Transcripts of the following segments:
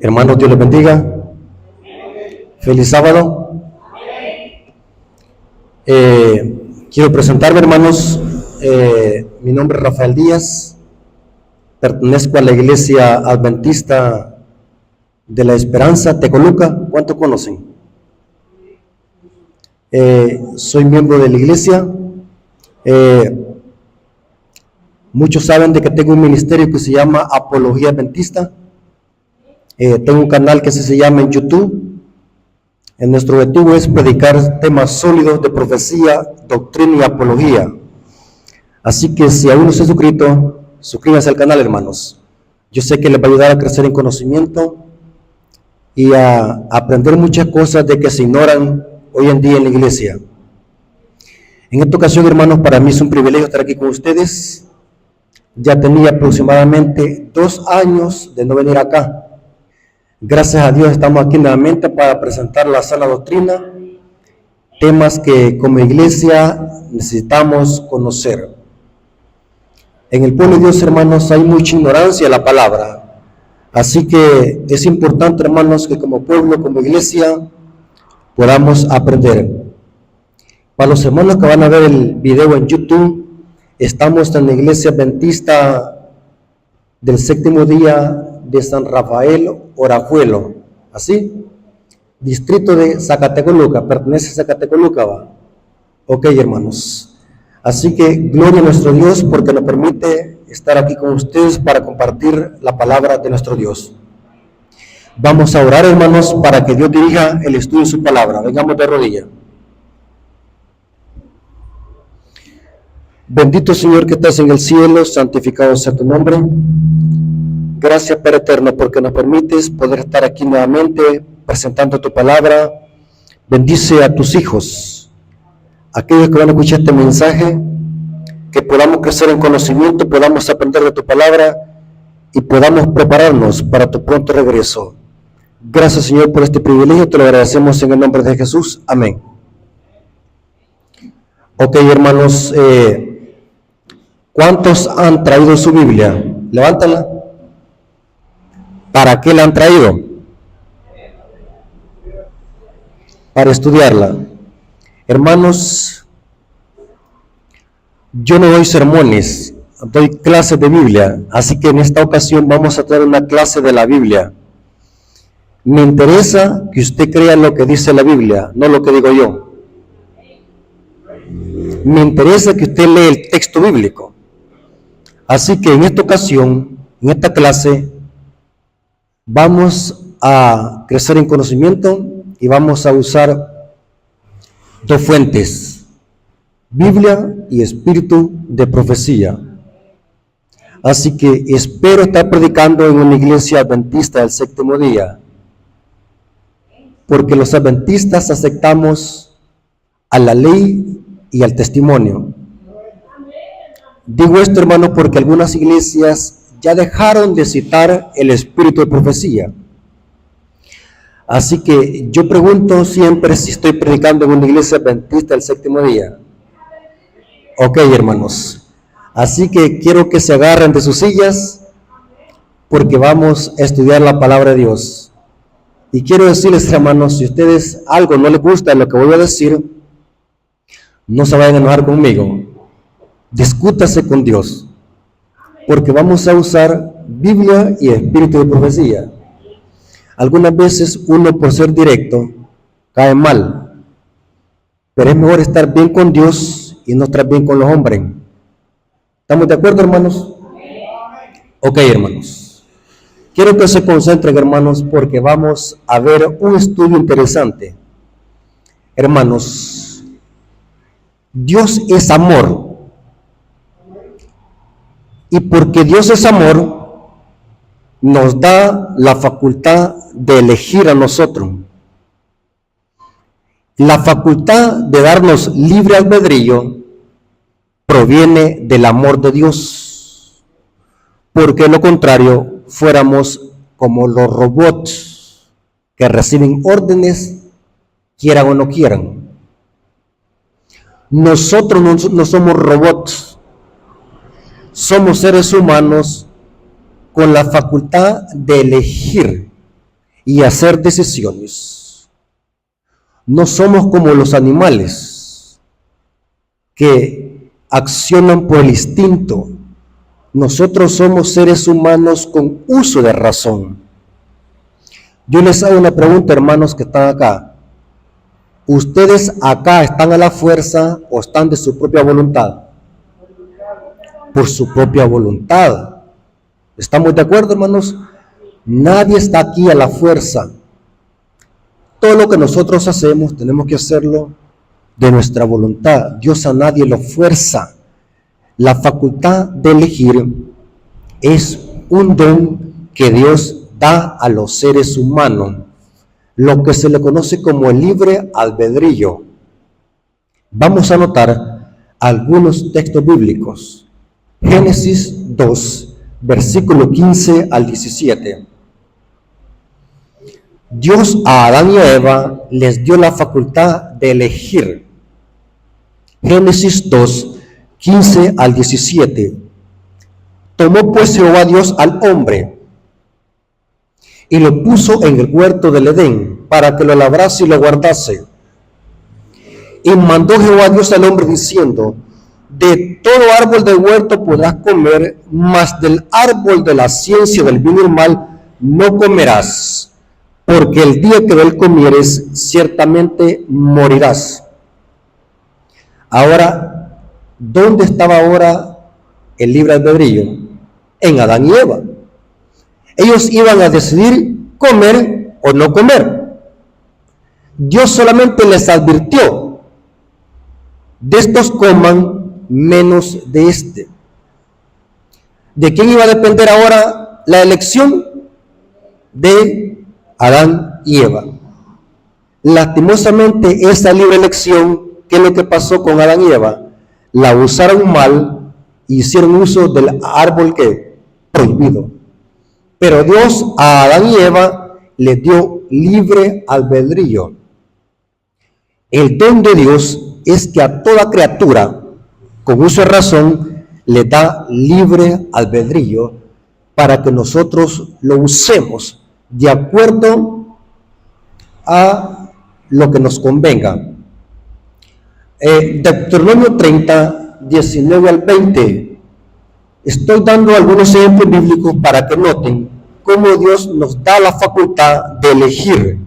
Hermanos, Dios les bendiga. Feliz sábado. Quiero presentarme, hermanos. Mi nombre es Rafael Díaz. Pertenezco a la Iglesia Adventista de la Esperanza, Tecoluca. ¿Cuántos conocen? Soy miembro de la iglesia. Muchos saben de que tengo un ministerio que se llama Apología Adventista. Tengo un canal que se llama en YouTube. Nuestro objetivo es predicar temas sólidos de profecía, doctrina y apología. Así que si aún no se han suscrito, suscríbanse al canal, hermanos. Yo sé que les va a ayudar a crecer en conocimiento y a aprender muchas cosas de que se ignoran hoy en día en la iglesia. En esta ocasión, hermanos, para mí es un privilegio estar aquí con ustedes. Ya tenía aproximadamente 2 años de no venir acá. Gracias a Dios estamos aquí nuevamente para presentar la sana doctrina, temas que como iglesia necesitamos conocer. En el pueblo de Dios, hermanos, hay mucha ignorancia de la palabra. Así que es importante, hermanos, que como pueblo, como iglesia, podamos aprender. Para los hermanos que van a ver el video en YouTube, estamos en la Iglesia Adventista del Séptimo Día de San Rafael Orajuelo, así, distrito de Zacatecoluca, pertenece a Zacatecoluca, ¿va? Ok, hermanos. Así que gloria a nuestro Dios porque nos permite estar aquí con ustedes para compartir la palabra de nuestro Dios. Vamos a orar, hermanos, para que Dios dirija el estudio de su palabra. Vengamos de rodillas. Bendito Señor que estás en el cielo, santificado sea tu nombre. Gracias, Padre eterno, porque nos permites poder estar aquí nuevamente presentando tu palabra. Bendice a tus hijos, aquellos que van a escuchar este mensaje, que podamos crecer en conocimiento, podamos aprender de tu palabra y podamos prepararnos para tu pronto regreso. Gracias, Señor, por este privilegio, te lo agradecemos en el nombre de Jesús. Amén. Ok, hermanos, ¿cuántos han traído su Biblia? Levántala. ¿Para qué la han traído? Para estudiarla. Hermanos, yo no doy sermones, doy clases de Biblia, así que en esta ocasión vamos a tener una clase de la Biblia. Me interesa que usted crea lo que dice la Biblia, no lo que digo yo. Me interesa que usted lea el texto bíblico. Así que en esta ocasión, en esta clase, vamos a crecer en conocimiento y vamos a usar 2 fuentes, Biblia y espíritu de profecía. Así que espero estar predicando en una iglesia adventista del séptimo día, porque los adventistas aceptamos a la ley y al testimonio. Digo esto, hermano, porque algunas iglesias ya dejaron de citar el espíritu de profecía. Así que yo pregunto siempre si estoy predicando en una iglesia adventista del séptimo día. Ok, hermanos. Así que quiero que se agarren de sus sillas porque vamos a estudiar la palabra de Dios. Y quiero decirles, hermanos, si a ustedes algo no les gusta de lo que voy a decir, no se vayan a enojar conmigo. Discútase con Dios. Porque vamos a usar Biblia y espíritu de profecía. Algunas veces uno, por ser directo, cae mal. Pero es mejor estar bien con Dios y no estar bien con los hombres. ¿Estamos de acuerdo, hermanos? Ok, hermanos. Quiero que se concentren, hermanos, porque vamos a ver un estudio interesante. Hermanos, Dios es amor. Y porque Dios es amor, nos da la facultad de elegir a nosotros. La facultad de darnos libre albedrío proviene del amor de Dios. Porque de lo contrario, fuéramos como los robots que reciben órdenes, quieran o no quieran. Nosotros no somos robots. Somos seres humanos con la facultad de elegir y hacer decisiones. No somos como los animales que accionan por el instinto. Nosotros somos seres humanos con uso de razón. Yo les hago una pregunta, hermanos que están acá. ¿Ustedes acá están a la fuerza o están de su propia voluntad? Por su propia voluntad. ¿Estamos de acuerdo, hermanos? Nadie está aquí a la fuerza. Todo lo que nosotros hacemos tenemos que hacerlo de nuestra voluntad. Dios a nadie lo fuerza. La facultad de elegir es un don que Dios da a los seres humanos, lo que se le conoce como el libre albedrío. Vamos a anotar algunos textos bíblicos. Génesis 2, versículo 15 al 17. Dios a Adán y a Eva les dio la facultad de elegir. Génesis 2, 15 al 17. Tomó pues Jehová Dios al hombre y lo puso en el huerto del Edén para que lo labrase y lo guardase. Y mandó Jehová Dios al hombre diciendo: de todo árbol del huerto podrás comer, mas del árbol de la ciencia del bien y el mal no comerás, porque el día que de él comieres, ciertamente morirás. Ahora, ¿dónde estaba ahora el libre albedrío? En Adán y Eva. Ellos iban a decidir comer o no comer. Dios solamente les advirtió: de estos coman, menos de este. ¿De quién iba a depender ahora la elección? De Adán y Eva. Lastimosamente, esa libre elección, ¿qué es lo que pasó con Adán y Eva? La usaron mal, hicieron uso del árbol que prohibido. Pero Dios a Adán y Eva les dio libre albedrío. El don de Dios es que a toda criatura, con uso de razón, le da libre albedrío para que nosotros lo usemos de acuerdo a lo que nos convenga. Deuteronomio 30, 19 al 20. Estoy dando algunos ejemplos bíblicos para que noten cómo Dios nos da la facultad de elegir.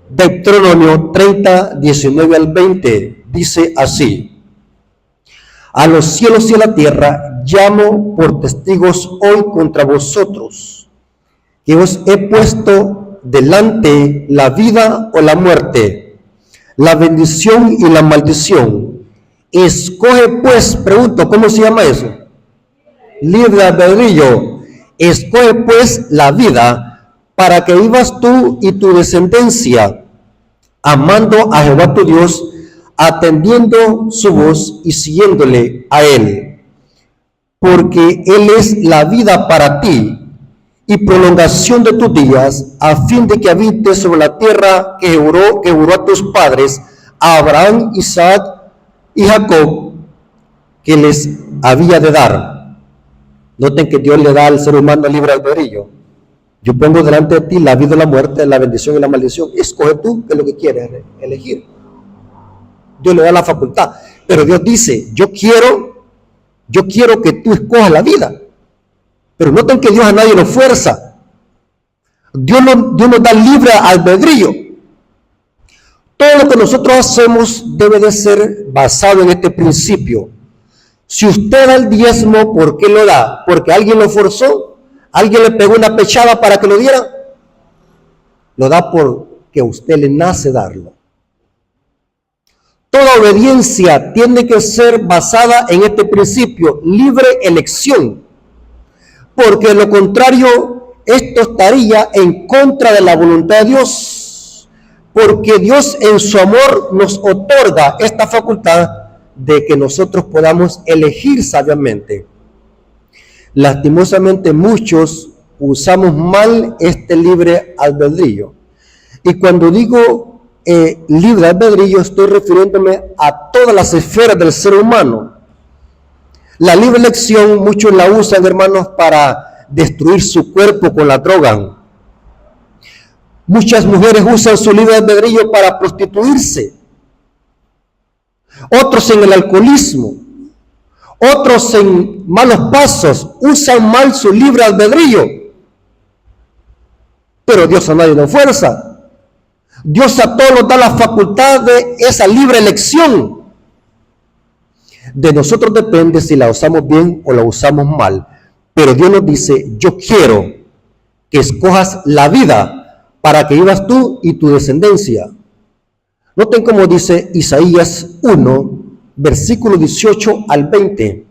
Deuteronomio 30, 19 al 20 dice así: a los cielos y a la tierra llamo por testigos hoy contra vosotros, que os he puesto delante la vida o la muerte, la bendición y la maldición. Escoge pues, pregunto, ¿cómo se llama eso? Libre albedrío. Escoge pues la vida para que vivas tú y tu descendencia, amando a Jehová tu Dios, atendiendo su voz y siguiéndole a él, porque él es la vida para ti y prolongación de tus días, a fin de que habites sobre la tierra que juró a tus padres, a Abraham, Isaac y Jacob, que les había de dar. Noten que Dios le da al ser humano libre albedrío. Yo pongo delante de ti la vida y la muerte, la bendición y la maldición. Escoge tú qué es lo que quieres elegir. Dios le da la facultad. Pero Dios dice: yo quiero que tú escojas la vida. Pero noten que Dios a nadie lo fuerza. Dios nos da libre albedrío. Todo lo que nosotros hacemos debe de ser basado en este principio. Si usted da el diezmo, ¿por qué lo da? ¿Porque alguien lo forzó? ¿Alguien le pegó una pechada para que lo diera? Lo da porque a usted le nace darlo. Toda obediencia tiene que ser basada en este principio: libre elección. Porque de lo contrario, esto estaría en contra de la voluntad de Dios. Porque Dios en su amor nos otorga esta facultad de que nosotros podamos elegir sabiamente. Lastimosamente muchos usamos mal este libre albedrío. Y cuando digo libre albedrío, estoy refiriéndome a todas las esferas del ser humano. La libre elección muchos la usan, hermanos, para destruir su cuerpo con la droga. Muchas mujeres usan su libre albedrío para prostituirse. Otros en el alcoholismo. Otros en malos pasos. Usan mal su libre albedrío. Pero Dios a nadie lo fuerza. Dios a todos nos da la facultad de esa libre elección. De nosotros depende si la usamos bien o la usamos mal. Pero Dios nos dice, yo quiero que escojas la vida para que vivas tú y tu descendencia. Noten cómo dice Isaías 1, versículo 18 al 20.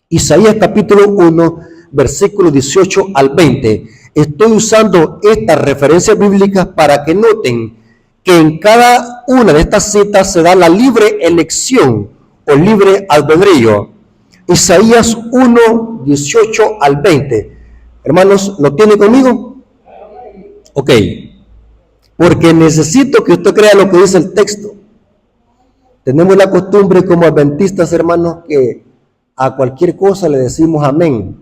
Isaías capítulo 1, versículo 18 al 20. Estoy usando estas referencias bíblicas para que noten que en cada una de estas citas se da la libre elección o libre albedrío. Isaías 1, 18 al 20. Hermanos, ¿lo tiene conmigo? Ok. Porque necesito que usted crea lo que dice el texto. Tenemos la costumbre como adventistas, hermanos, que a cualquier cosa le decimos amén.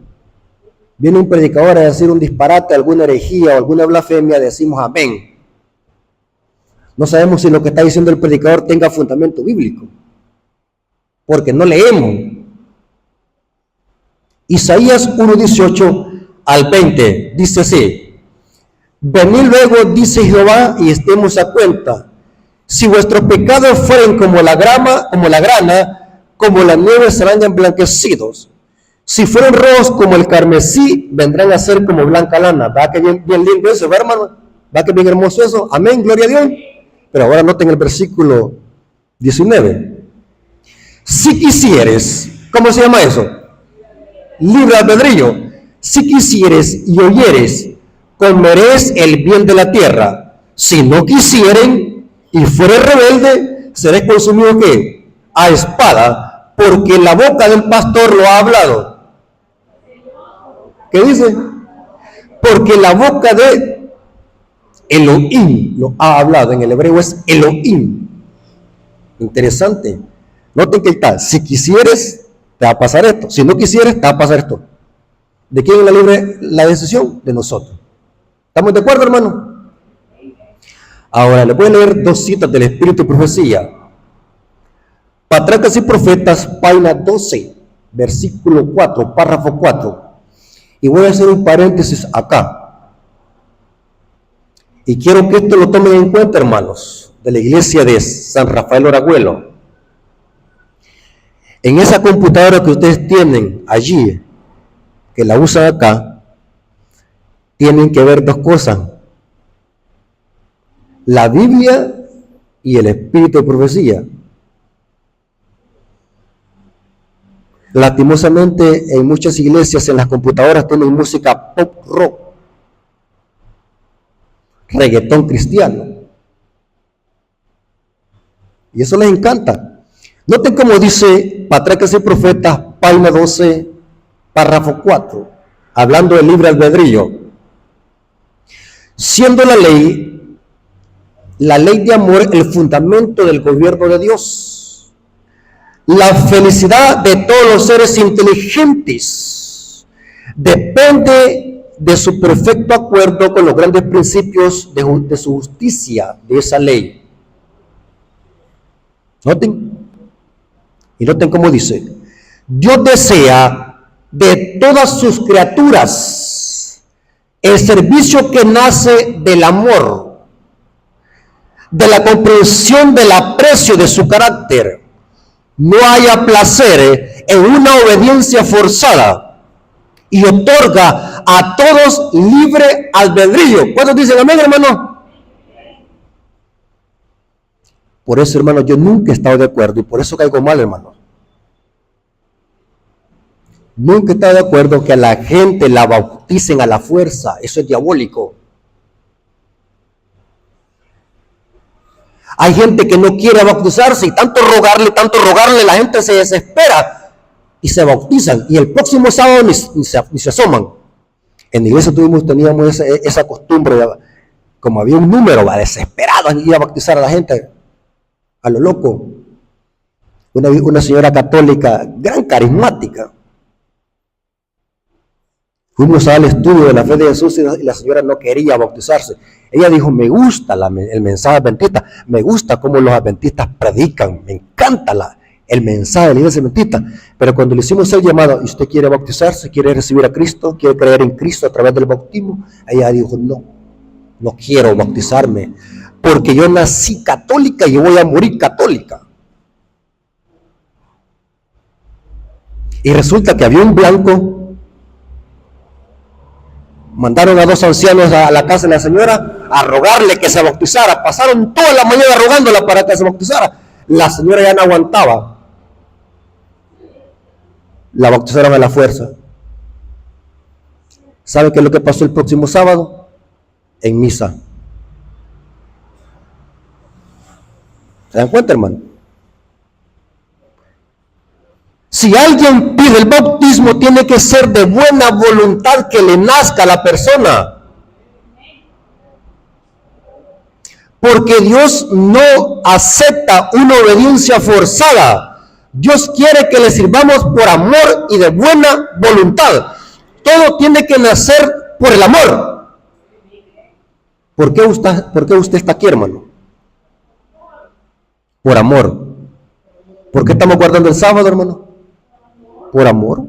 Viene un predicador a decir un disparate, alguna herejía o alguna blasfemia, decimos amén. No sabemos si lo que está diciendo el predicador tenga fundamento bíblico, porque no leemos. Isaías 1:18 al 20 dice así: venid luego, dice Jehová, y estemos a cuenta. Si vuestros pecados fueren como la grana, como la nieve serán emblanquecidos. Si fueren rojos como el carmesí, vendrán a ser como blanca lana. ¿Va que bien lindo eso, ¿va, hermano? ¿Va que bien hermoso eso? Amén, gloria a Dios. Pero ahora noten el versículo 19. Si quisieres, ¿cómo se llama eso? Libre albedrío. Si quisieres y oyeres, comeréis el bien de la tierra. Si no quisieren y fuere rebelde, seréis consumido ¿qué? A espada, porque la boca del pastor lo ha hablado. ¿Qué dice? Porque la boca de Elohim lo ha hablado. En el hebreo es Elohim. Interesante. Noten que está, si quisieres, te va a pasar esto. Si no quisieres, te va a pasar esto. ¿De quién es la decisión? De nosotros. ¿Estamos de acuerdo, hermano? Ahora, les voy a leer dos citas del Espíritu y Profecía. Patriarcas y Profetas, página 12, versículo 4, párrafo 4. Y voy a hacer un paréntesis acá. Y quiero que esto lo tomen en cuenta, hermanos, de la iglesia de San Rafael Oragüelo. En esa computadora que ustedes tienen allí, que la usan acá, tienen que ver dos cosas: la Biblia y el Espíritu de Profecía. Lastimosamente, en muchas iglesias, en las computadoras tienen música pop rock, reggaetón cristiano, y eso les encanta. Noten cómo dice Patriarcas y Profetas, página 12, párrafo 4, hablando del libre albedrío. Siendo la ley de amor, el fundamento del gobierno de Dios, la felicidad de todos los seres inteligentes depende de su perfecto acuerdo con los grandes principios de su justicia, de esa ley. Noten, y noten cómo dice: Dios desea de todas sus criaturas el servicio que nace del amor, de la comprensión del aprecio de su carácter. No haya placer en una obediencia forzada y otorga a todos libre albedrío. ¿Cuántos dicen amén, hermano? Por eso, hermano, yo nunca he estado de acuerdo, y por eso caigo mal, hermano. Nunca he estado de acuerdo que a la gente la bauticen a la fuerza. Eso es diabólico. Hay gente que no quiere bautizarse, y tanto rogarle, la gente se desespera y se bautizan, y el próximo sábado ni se asoman. En la iglesia teníamos esa costumbre, como había un número, desesperado en ir a bautizar a la gente a lo loco. Una señora católica, gran carismática, Fuimos al estudio de la fe de Jesús y la señora no quería bautizarse. Ella dijo, me gusta el mensaje adventista, me gusta cómo los adventistas predican, me encanta el mensaje de la iglesia adventista. Pero cuando le hicimos el llamado, ¿y usted quiere bautizarse? ¿Quiere recibir a Cristo? ¿Quiere creer en Cristo a través del bautismo? Ella dijo, no quiero bautizarme, porque yo nací católica y yo voy a morir católica. Y resulta que había un blanco. Mandaron a 2 ancianos a la casa de la señora a rogarle que se bautizara. Pasaron toda la mañana rogándola para que se bautizara. La señora ya no aguantaba. La bautizaron a la fuerza. ¿Sabe qué es lo que pasó el próximo sábado? En misa. ¿Se dan cuenta, hermano? Si alguien pide el bautismo, tiene que ser de buena voluntad, que le nazca a la persona. Porque Dios no acepta una obediencia forzada. Dios quiere que le sirvamos por amor y de buena voluntad. Todo tiene que nacer por el amor. ¿Por qué usted está aquí, hermano? Por amor. ¿Por qué estamos guardando el sábado, hermano? Por amor.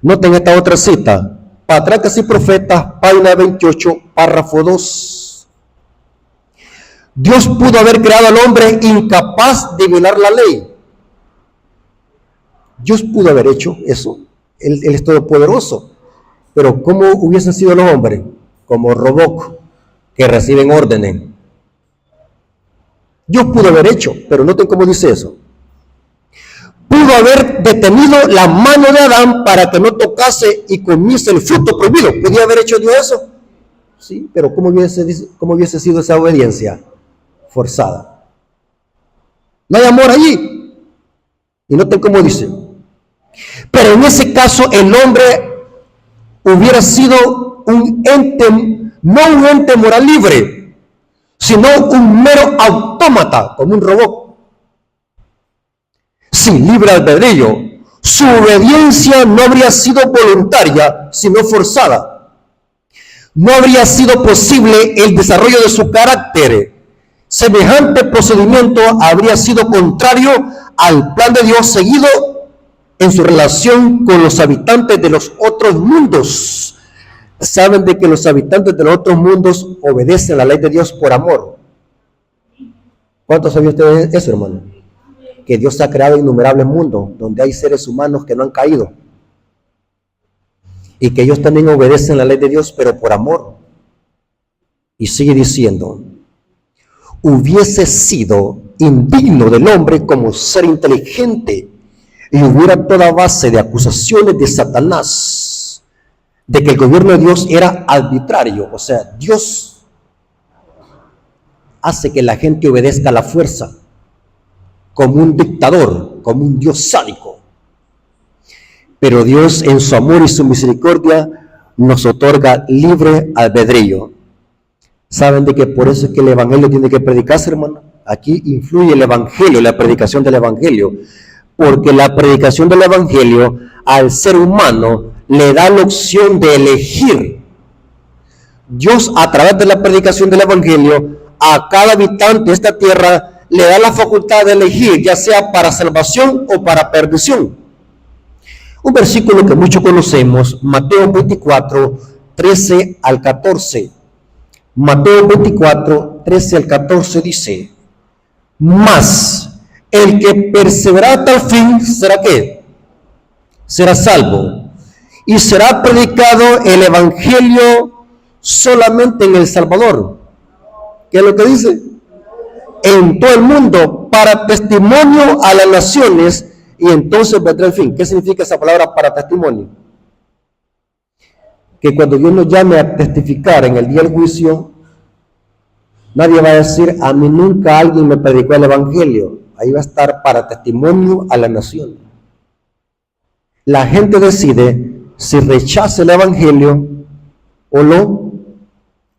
Noten esta otra cita. Patriarcas y Profetas, página 28, párrafo 2. Dios pudo haber creado al hombre incapaz de violar la ley. Dios pudo haber hecho eso. Él es todopoderoso. Pero ¿cómo hubiesen sido los hombres? Como robots que reciben órdenes. Dios pudo haber hecho, pero noten cómo dice eso. Pudo haber detenido la mano de Adán para que no tocase y comiese el fruto prohibido. ¿Podía haber hecho Dios eso? Sí, pero ¿cómo hubiese sido esa obediencia forzada? No hay amor allí. Y noten cómo dice. Pero en ese caso el hombre hubiera sido un ente, no un ente moral libre, sino un mero autómata, como un robot. Sin libre albedrío, su obediencia no habría sido voluntaria, sino forzada. No habría sido posible el desarrollo de su carácter. Semejante procedimiento habría sido contrario al plan de Dios seguido en su relación con los habitantes de los otros mundos. Saben de que los habitantes de los otros mundos obedecen la ley de Dios por amor. ¿Cuántos sabían ustedes eso, hermano? Que Dios ha creado innumerables mundos donde hay seres humanos que no han caído y que ellos también obedecen la ley de Dios, pero por amor. Y sigue diciendo, hubiese sido indigno del hombre como ser inteligente y hubiera toda base de acusaciones de Satanás de que el gobierno de Dios era arbitrario. O sea, Dios hace que la gente obedezca a la fuerza, como un dictador, como un Dios sádico. Pero Dios, en su amor y su misericordia, nos otorga libre albedrío. ¿Saben de que por eso es que el evangelio tiene que predicarse, hermano? Aquí influye el evangelio, la predicación del evangelio, porque la predicación del evangelio al ser humano le da la opción de elegir. Dios, a través de la predicación del evangelio, a cada habitante de esta tierra le da la facultad de elegir, ya sea para salvación o para perdición. Un versículo que muchos conocemos, Mateo 24, 13 al 14. Mateo 24, 13 al 14 dice, mas el que persevera hasta el fin, ¿será qué? Será salvo. Y será predicado el evangelio solamente en El Salvador. ¿Qué es lo que dice? En todo el mundo, para testimonio a las naciones, y entonces vendrá el fin. ¿Qué significa esa palabra para testimonio? Que cuando Dios nos llame a testificar en el día del juicio, nadie va a decir, a mí nunca alguien me predicó el evangelio. Ahí va a estar para testimonio a la nación. La gente decide si rechaza el evangelio o lo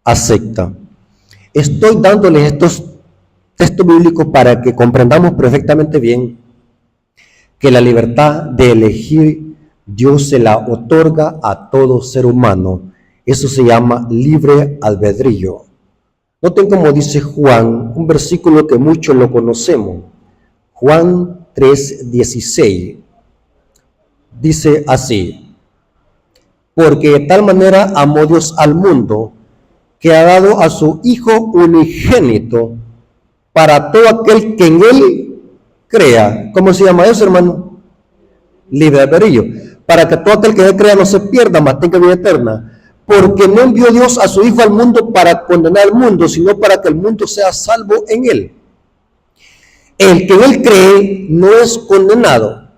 acepta. Estoy dándoles estos textos bíblicos para que comprendamos perfectamente bien que la libertad de elegir Dios se la otorga a todo ser humano. Eso se llama libre albedrío. Noten como dice Juan, un versículo que muchos lo conocemos. Juan 3:16. Dice así: porque de tal manera amó Dios al mundo, que ha dado a su Hijo unigénito, para todo aquel que en Él crea. ¿Cómo se llama eso, hermano? Libre albedrío. Para que todo aquel que en Él crea no se pierda, mas tenga vida eterna. Porque no envió Dios a su Hijo al mundo para condenar al mundo, sino para que el mundo sea salvo en Él. El que en Él cree no es condenado,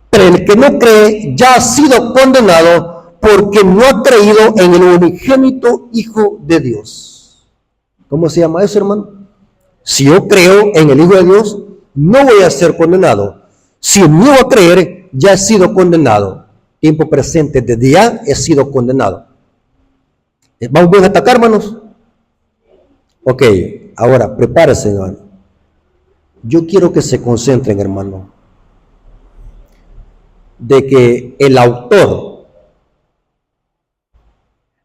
pero el que no cree ya ha sido condenado porque no ha creído en el unigénito Hijo de Dios. ¿Cómo se llama eso, hermano? Si yo creo en el Hijo de Dios, no voy a ser condenado. Si no voy a creer, ya he sido condenado. Tiempo presente, desde ya he sido condenado. ¿Vamos bien hasta acá, hermanos? Ok, ahora prepárense, hermano. Yo quiero que se concentren, hermano, de que el autor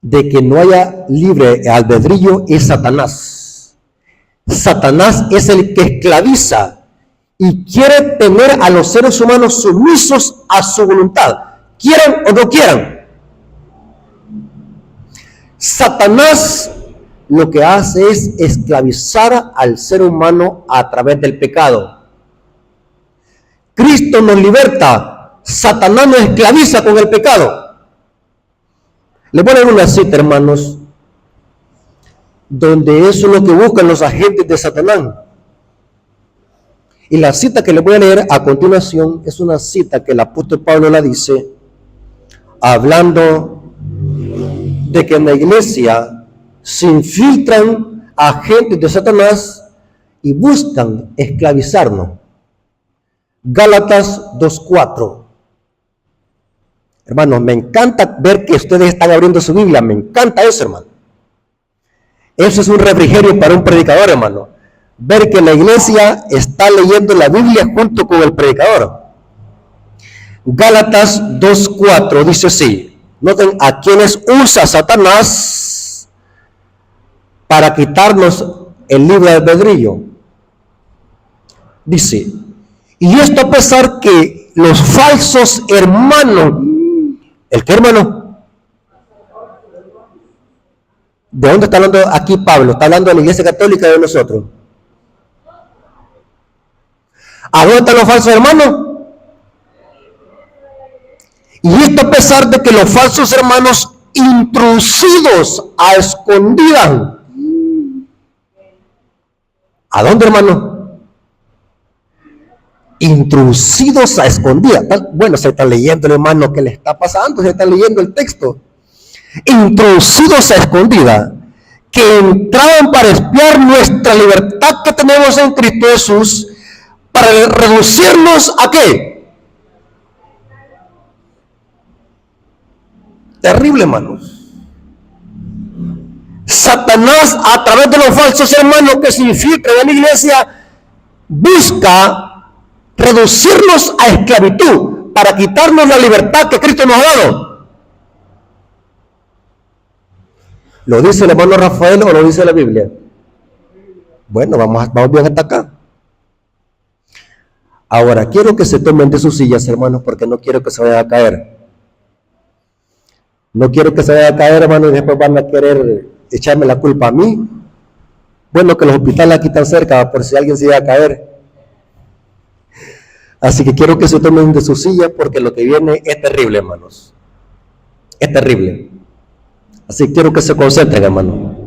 de que no haya libre albedrío es Satanás. Satanás es el que esclaviza y quiere tener a los seres humanos sumisos a su voluntad, quieran o no quieran. Satanás lo que hace es esclavizar al ser humano a través del pecado. Cristo nos liberta, Satanás nos esclaviza con el pecado. Les voy a leer una cita, hermanos, donde eso es lo que buscan los agentes de Satanás. Y la cita que les voy a leer a continuación es una cita que el apóstol Pablo la dice, hablando de que en la iglesia se infiltran agentes de Satanás y buscan esclavizarnos. Gálatas 2:4. Hermanos, me encanta ver que ustedes están abriendo su Biblia, me encanta eso, hermano. Eso es un refrigerio para un predicador, hermano. Ver que la iglesia está leyendo la Biblia junto con el predicador. Gálatas 2:4 dice así. Noten a quienes usa Satanás para quitarnos el libre albedrío. Dice, y esto a pesar que los falsos hermanos, ¿el qué, hermano? ¿De dónde está hablando aquí Pablo? Está hablando de la iglesia católica de nosotros. ¿A dónde están los falsos hermanos? Y esto a pesar de que los falsos hermanos introducidos a escondidas. ¿A dónde, hermano? Introducidos a escondidas. Bueno, se está leyendo, hermano, ¿qué le está pasando? Se está leyendo el texto. Introducidos a escondidas, que entraban para espiar nuestra libertad que tenemos en Cristo Jesús, para reducirnos ¿a qué? Terrible, hermanos. Satanás, a través de los falsos hermanos que se infiltran en la iglesia, busca reducirnos a esclavitud para quitarnos la libertad que Cristo nos ha dado. ¿Lo dice el hermano Rafael o lo dice la Biblia? Bueno, vamos bien hasta acá. Ahora, quiero que se tomen de sus sillas, hermanos, porque no quiero que se vayan a caer. No quiero que se vaya a caer, hermano, y después van a querer echarme la culpa a mí. Bueno, que los hospitales aquí están cerca, por si alguien se iba a caer. Así que quiero que se tomen de su silla, porque lo que viene es terrible, hermanos. Es terrible. Así que quiero que se concentren, hermano.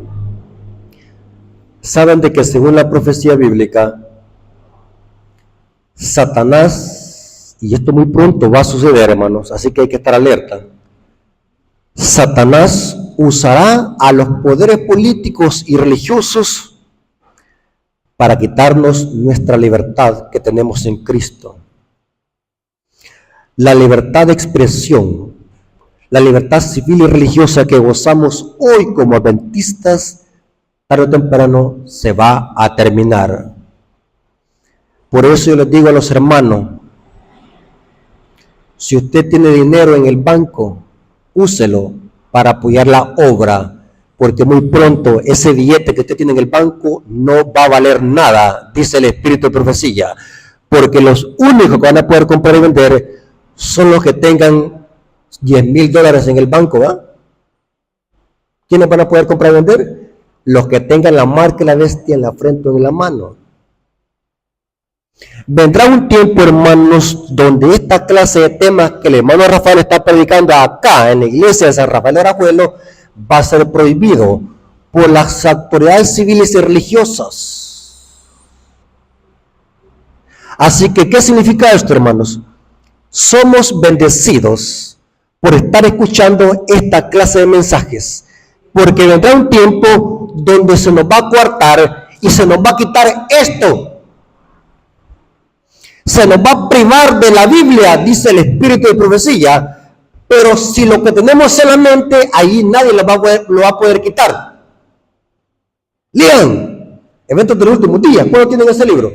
Saben de que según la profecía bíblica, Satanás, y esto muy pronto va a suceder, hermanos, así que hay que estar alerta. Satanás usará a los poderes políticos y religiosos para quitarnos nuestra libertad que tenemos en Cristo. La libertad de expresión, la libertad civil y religiosa que gozamos hoy como adventistas, tarde o temprano se va a terminar. Por eso yo les digo a los hermanos, Si usted tiene dinero en el banco, úselo para apoyar la obra, porque muy pronto ese billete que usted tiene en el banco no va a valer nada, dice el Espíritu de Profecía, porque los únicos que van a poder comprar y vender son los que tengan $10,000 en el banco, ¿va? ¿Quiénes van a poder comprar y vender? Los que tengan la marca de la bestia en la frente o en la mano. Vendrá un tiempo, hermanos, donde esta clase de temas que el hermano Rafael está predicando acá en la iglesia de San Rafael de Arajuelo va a ser prohibido por las autoridades civiles y religiosas. Así que, ¿qué significa esto, hermanos? Somos bendecidos por estar escuchando esta clase de mensajes, porque vendrá un tiempo donde se nos va a coartar y se nos va a quitar esto. Se nos va a privar de la Biblia, dice el Espíritu de Profecía, pero si lo que tenemos en la mente, ahí nadie lo va a poder quitar. Lean Eventos del Último Día. ¿Cuándo tienen ese libro?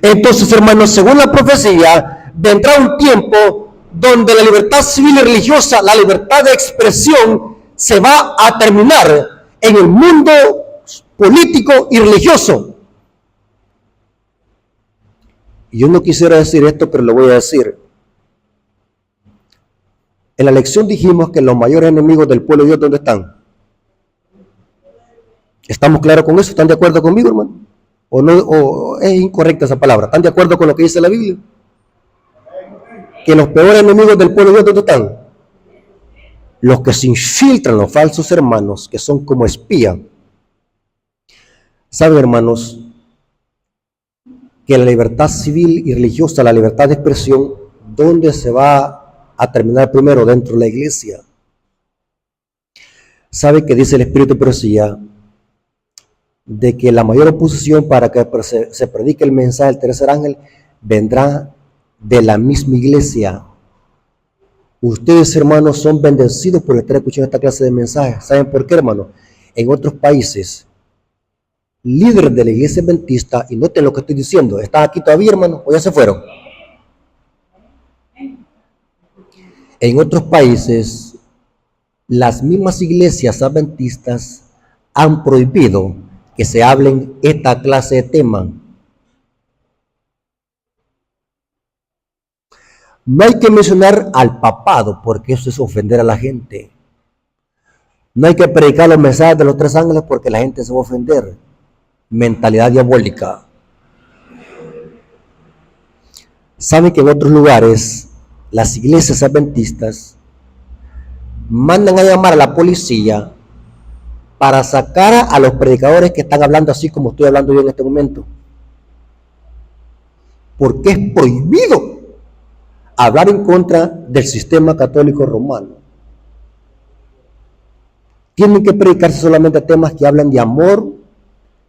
Entonces, hermanos, según la profecía, vendrá un tiempo donde la libertad civil y religiosa, la libertad de expresión, se va a terminar en el mundo político y religioso. Y yo no quisiera decir esto, pero lo voy a decir. En la lección dijimos que los mayores enemigos del pueblo de Dios, ¿dónde están? ¿Estamos claros con eso? ¿Están de acuerdo conmigo, hermano? ¿O no? ¿O es incorrecta esa palabra? ¿Están de acuerdo con lo que dice la Biblia? Que los peores enemigos del pueblo de Dios, ¿dónde están? Los que se infiltran, los falsos hermanos, que son como espías. ¿Saben, hermanos? Que la libertad civil y religiosa, la libertad de expresión, ¿dónde se va a terminar primero? Dentro de la iglesia. ¿Sabe que dice el Espíritu de Profecía? De que la mayor oposición para que se predique el mensaje del tercer ángel vendrá de la misma iglesia. Ustedes, hermanos, son bendecidos por estar escuchando esta clase de mensajes. ¿Saben por qué, hermanos? En otros países, líderes de la iglesia adventista, y noten lo que estoy diciendo, ¿están aquí todavía, hermanos, o ya se fueron? En otros países, las mismas iglesias adventistas han prohibido que se hablen esta clase de temas. No hay que mencionar al papado, porque eso es ofender a la gente. No hay que predicar los mensajes de los tres ángeles, porque la gente se va a ofender. Mentalidad diabólica. ¿Saben que en otros lugares las iglesias adventistas mandan a llamar a la policía para sacar a los predicadores que están hablando así como estoy hablando yo en este momento? Porque es prohibido hablar en contra del sistema católico romano. Tienen que predicarse solamente temas que hablan de amor,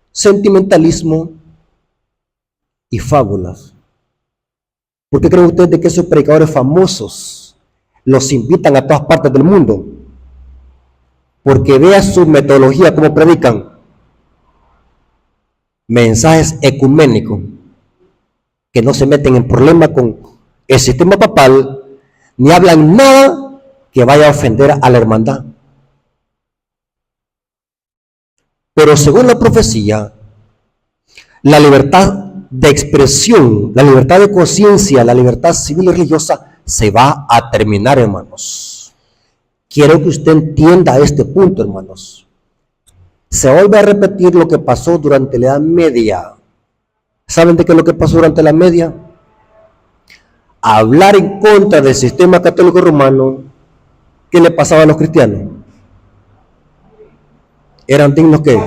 sentimentalismo y fábulas. ¿Por qué creen ustedes que esos predicadores famosos los invitan a todas partes del mundo? Porque vea su metodología, cómo predican. Mensajes ecuménicos, que no se meten en problemas con el sistema papal, ni hablan nada que vaya a ofender a la hermandad. Pero según la profecía, la libertad de expresión, la libertad de conciencia, la libertad civil y religiosa se va a terminar, hermanos. Quiero que usted entienda este punto, hermanos. Se vuelve a repetir lo que pasó durante la Edad Media. ¿Saben de qué es lo que pasó durante la Edad Media? Hablar en contra del sistema católico romano. ¿Qué le pasaba a los cristianos? Eran dignos ¿qué?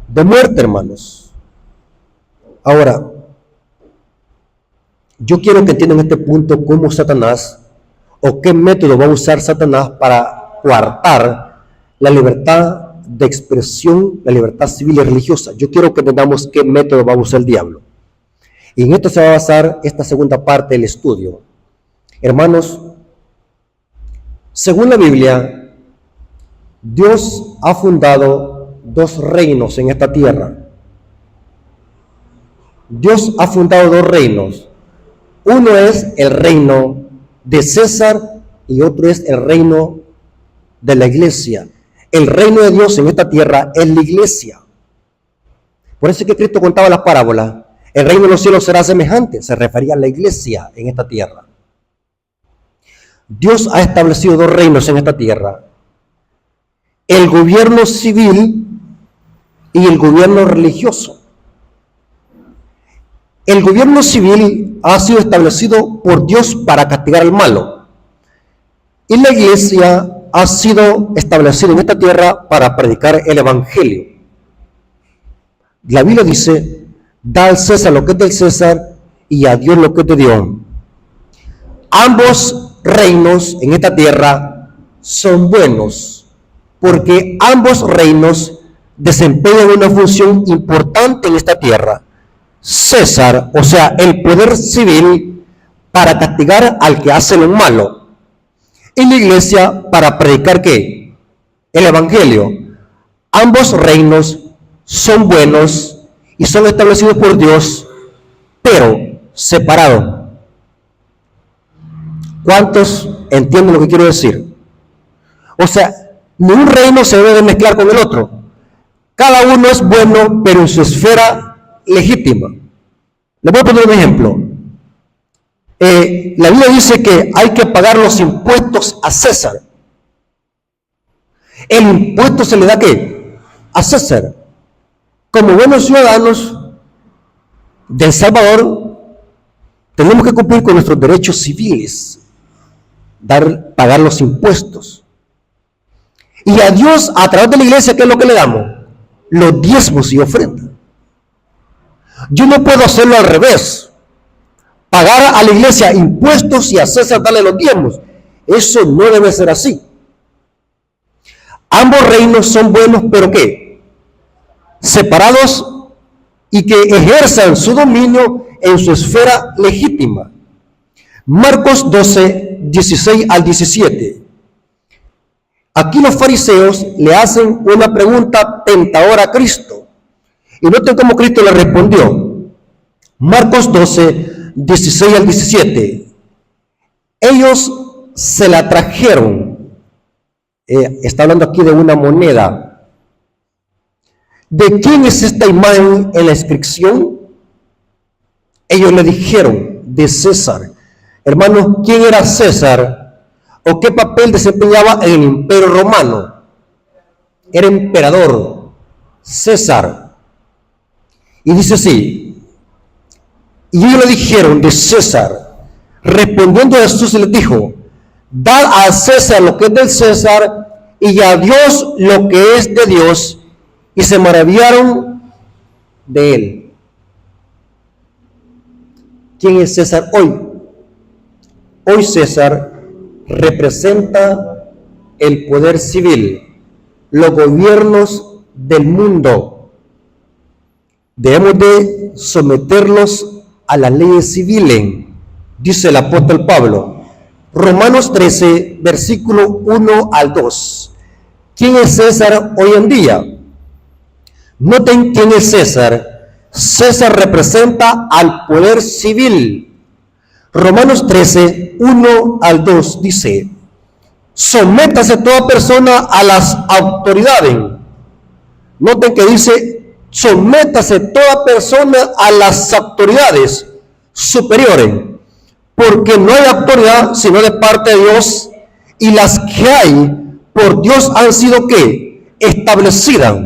De muerte, hermanos. Ahora, yo quiero que entiendan este punto, cómo Satanás, o qué método va a usar Satanás para coartar la libertad de expresión, la libertad civil y religiosa. Yo quiero que entendamos qué método va a usar el diablo. Y en esto se va a basar esta segunda parte del estudio. Hermanos, según la Biblia, Dios ha fundado dos reinos en esta tierra. Dios ha fundado dos reinos. Uno es el reino de César y otro es el reino de la iglesia. El reino de Dios en esta tierra es la iglesia. Por eso es que Cristo contaba las parábolas. El reino de los cielos será semejante. Se refería a la iglesia en esta tierra. Dios ha establecido dos reinos en esta tierra. El gobierno civil y el gobierno religioso. El gobierno civil ha sido establecido por Dios para castigar al malo. Y la iglesia ha sido establecida en esta tierra para predicar el evangelio. La Biblia dice: da al César lo que es del César y a Dios lo que es de Dios. Ambos reinos en esta tierra son buenos, porque ambos reinos desempeñan una función importante en esta tierra. César, o sea, el poder civil, para castigar al que hace lo malo. Y la iglesia para predicar ¿qué? El evangelio. Ambos reinos son buenos y son establecidos por Dios, pero separados. ¿Cuántos entienden lo que quiero decir? O sea, ni un reino se debe de mezclar con el otro. Cada uno es bueno, pero en su esfera legítima. Les voy a poner un ejemplo. La Biblia dice que hay que pagar los impuestos a César. El impuesto se le da ¿qué? A César. Como buenos ciudadanos de El Salvador, tenemos que cumplir con nuestros derechos civiles, pagar los impuestos. Y a Dios, a través de la iglesia, ¿qué es lo que le damos? Los diezmos y ofrendas. Yo no puedo hacerlo al revés. Pagar a la iglesia impuestos y a César darle los diezmos. Eso no debe ser así. Ambos reinos son buenos, pero ¿qué? Separados y que ejerzan su dominio en su esfera legítima. Marcos 12, 16 al 17. Aquí los fariseos le hacen una pregunta tentadora a Cristo. Y noten cómo Cristo le respondió. Marcos 12, 16 al 17. Ellos se la trajeron. Está hablando aquí de una moneda. ¿De quién es esta imagen en la inscripción? Ellos le dijeron, de César. Hermanos, ¿quién era César? ¿O qué papel desempeñaba en el Imperio Romano? Era emperador, César. Y dice así: y ellos le dijeron, de César. Respondiendo Jesús les dijo: dad a César lo que es del César y a Dios lo que es de Dios. Y se maravillaron de él. ¿Quién es César hoy? Hoy César representa el poder civil, los gobiernos del mundo. Debemos de someterlos a las leyes civiles, dice el apóstol Pablo. Romanos 13, versículo 1 al 2. ¿Quién es César hoy en día? Noten quién es César. César representa al poder civil. Romanos 13, 1 al 2 dice: sométase toda persona a las autoridades. Noten que dice: sométase toda persona a las autoridades superiores, porque no hay autoridad sino de parte de Dios, y las que hay por Dios han sido ¿qué? Establecidas.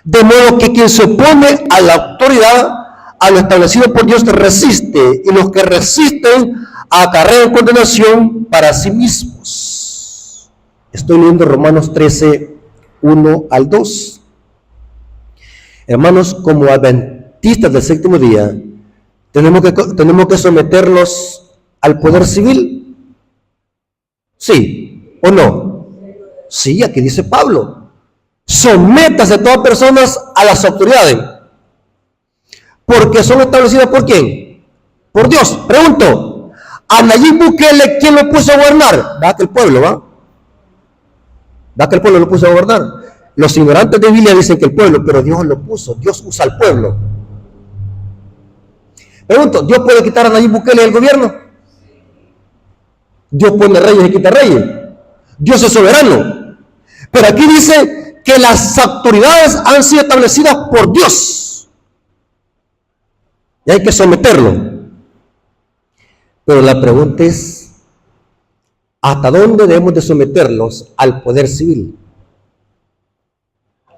De modo que quien se opone a la autoridad, a lo establecido por Dios, resiste, y los que resisten acarrean condenación para sí mismos. Estoy leyendo Romanos 13, 1 al 2. Hermanos, como adventistas del séptimo día, tenemos que someterlos al poder civil. ¿Sí o no? Sí, aquí dice Pablo: sométase todas personas a las autoridades, porque son establecidas ¿por quién? Por Dios. Pregunto, a Nayib Bukele, ¿quién lo puso a gobernar? ¿Va que el pueblo, va? ¿Va que el pueblo lo puso a gobernar? Los ignorantes de Biblia dicen que el pueblo, pero Dios lo puso. Dios usa al pueblo. Pregunto, ¿Dios puede quitar a Nayib Bukele del gobierno? Dios pone reyes y quita reyes. Dios es soberano. Pero aquí dice que las autoridades han sido establecidas por Dios. Y hay que someterlo. Pero la pregunta es, ¿hasta dónde debemos de someterlos al poder civil?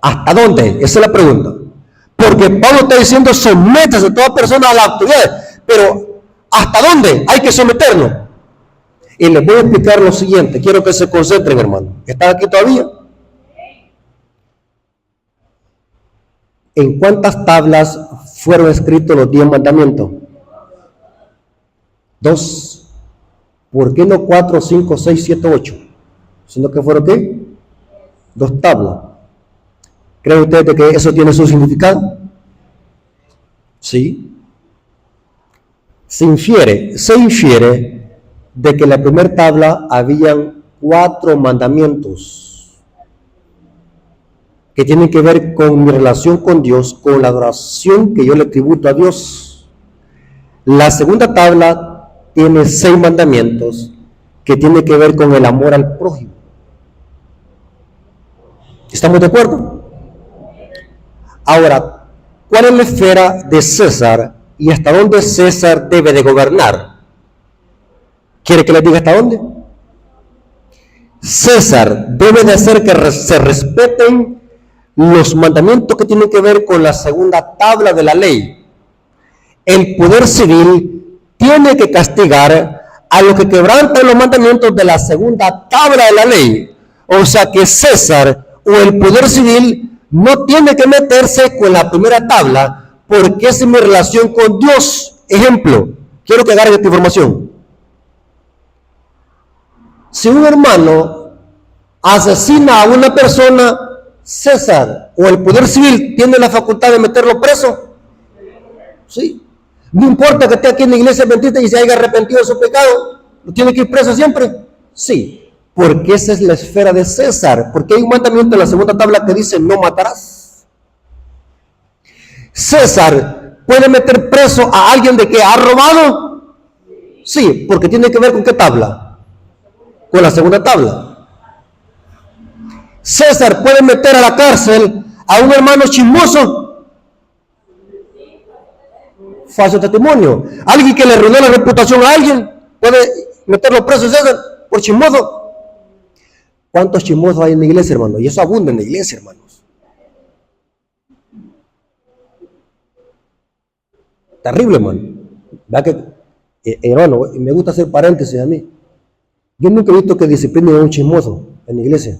¿Hasta dónde? Esa es la pregunta. Porque Pablo está diciendo, sométase a toda persona a la autoridad. Pero, ¿hasta dónde hay que someternos? Y les voy a explicar lo siguiente. Quiero que se concentren, hermano. ¿Están aquí todavía? ¿En cuántas tablas fueron escritos los 10 mandamientos? 2. ¿Por qué no 4, 5, 6, 7, 8? ¿Sino que fueron qué? 2 tablas. ¿Creen ustedes que eso tiene su significado? Sí. Se infiere de que en la primera tabla habían 4 mandamientos que tienen que ver con mi relación con Dios, con la adoración que yo le tributo a Dios. La segunda tabla tiene 6 mandamientos que tienen que ver con el amor al prójimo. ¿Estamos de acuerdo? Ahora, ¿cuál es la esfera de César y hasta dónde César debe de gobernar? ¿Quiere que les diga hasta dónde? César debe de hacer que se respeten los mandamientos que tienen que ver con la segunda tabla de la ley. El poder civil tiene que castigar a los que quebrantan los mandamientos de la segunda tabla de la ley. O sea que César o el poder civil no tiene que meterse con la primera tabla porque es mi relación con Dios. Ejemplo, quiero que agarren esta información. Si un hermano asesina a una persona, César o el poder civil tiene la facultad de meterlo preso. Sí. No importa que esté aquí en la iglesia adventista y se haya arrepentido de su pecado, ¿lo tiene que ir preso siempre? Sí. Porque esa es la esfera de César, porque hay un mandamiento en la segunda tabla que dice no matarás. César puede meter preso a alguien de que ha robado, sí, porque tiene que ver con qué tabla, con la segunda tabla. César puede meter a la cárcel a un hermano chismoso, falso testimonio, alguien que le arruinó la reputación a alguien, puede meterlo preso César por chismoso. ¿Cuántos chismosos hay en la iglesia, hermano? Y eso abunda en la iglesia, hermanos. Terrible, hermano. ¿Verdad que, hermano, me gusta hacer paréntesis a mí? Yo nunca he visto que disciplinen a un chismoso en la iglesia.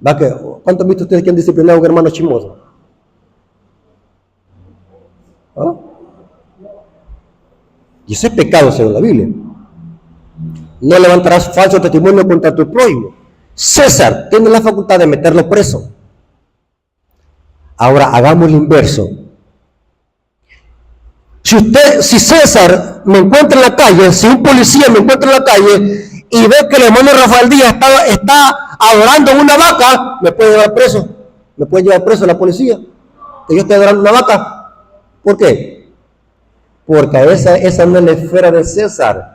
¿Verdad que, ¿cuántos han visto ustedes que han disciplinado a un hermano chismoso? ¿Ah? Y eso es pecado según la Biblia. No levantarás falso testimonio contra tu prójimo. César tiene la facultad de meterlo preso. Ahora hagamos lo inverso. Si César me encuentra en la calle, si un policía me encuentra en la calle y ve que el hermano Rafael Díaz está adorando una vaca, me puede llevar preso. Me puede llevar preso la policía. Que yo estoy adorando una vaca. ¿Por qué? Porque esa no es la esfera de César.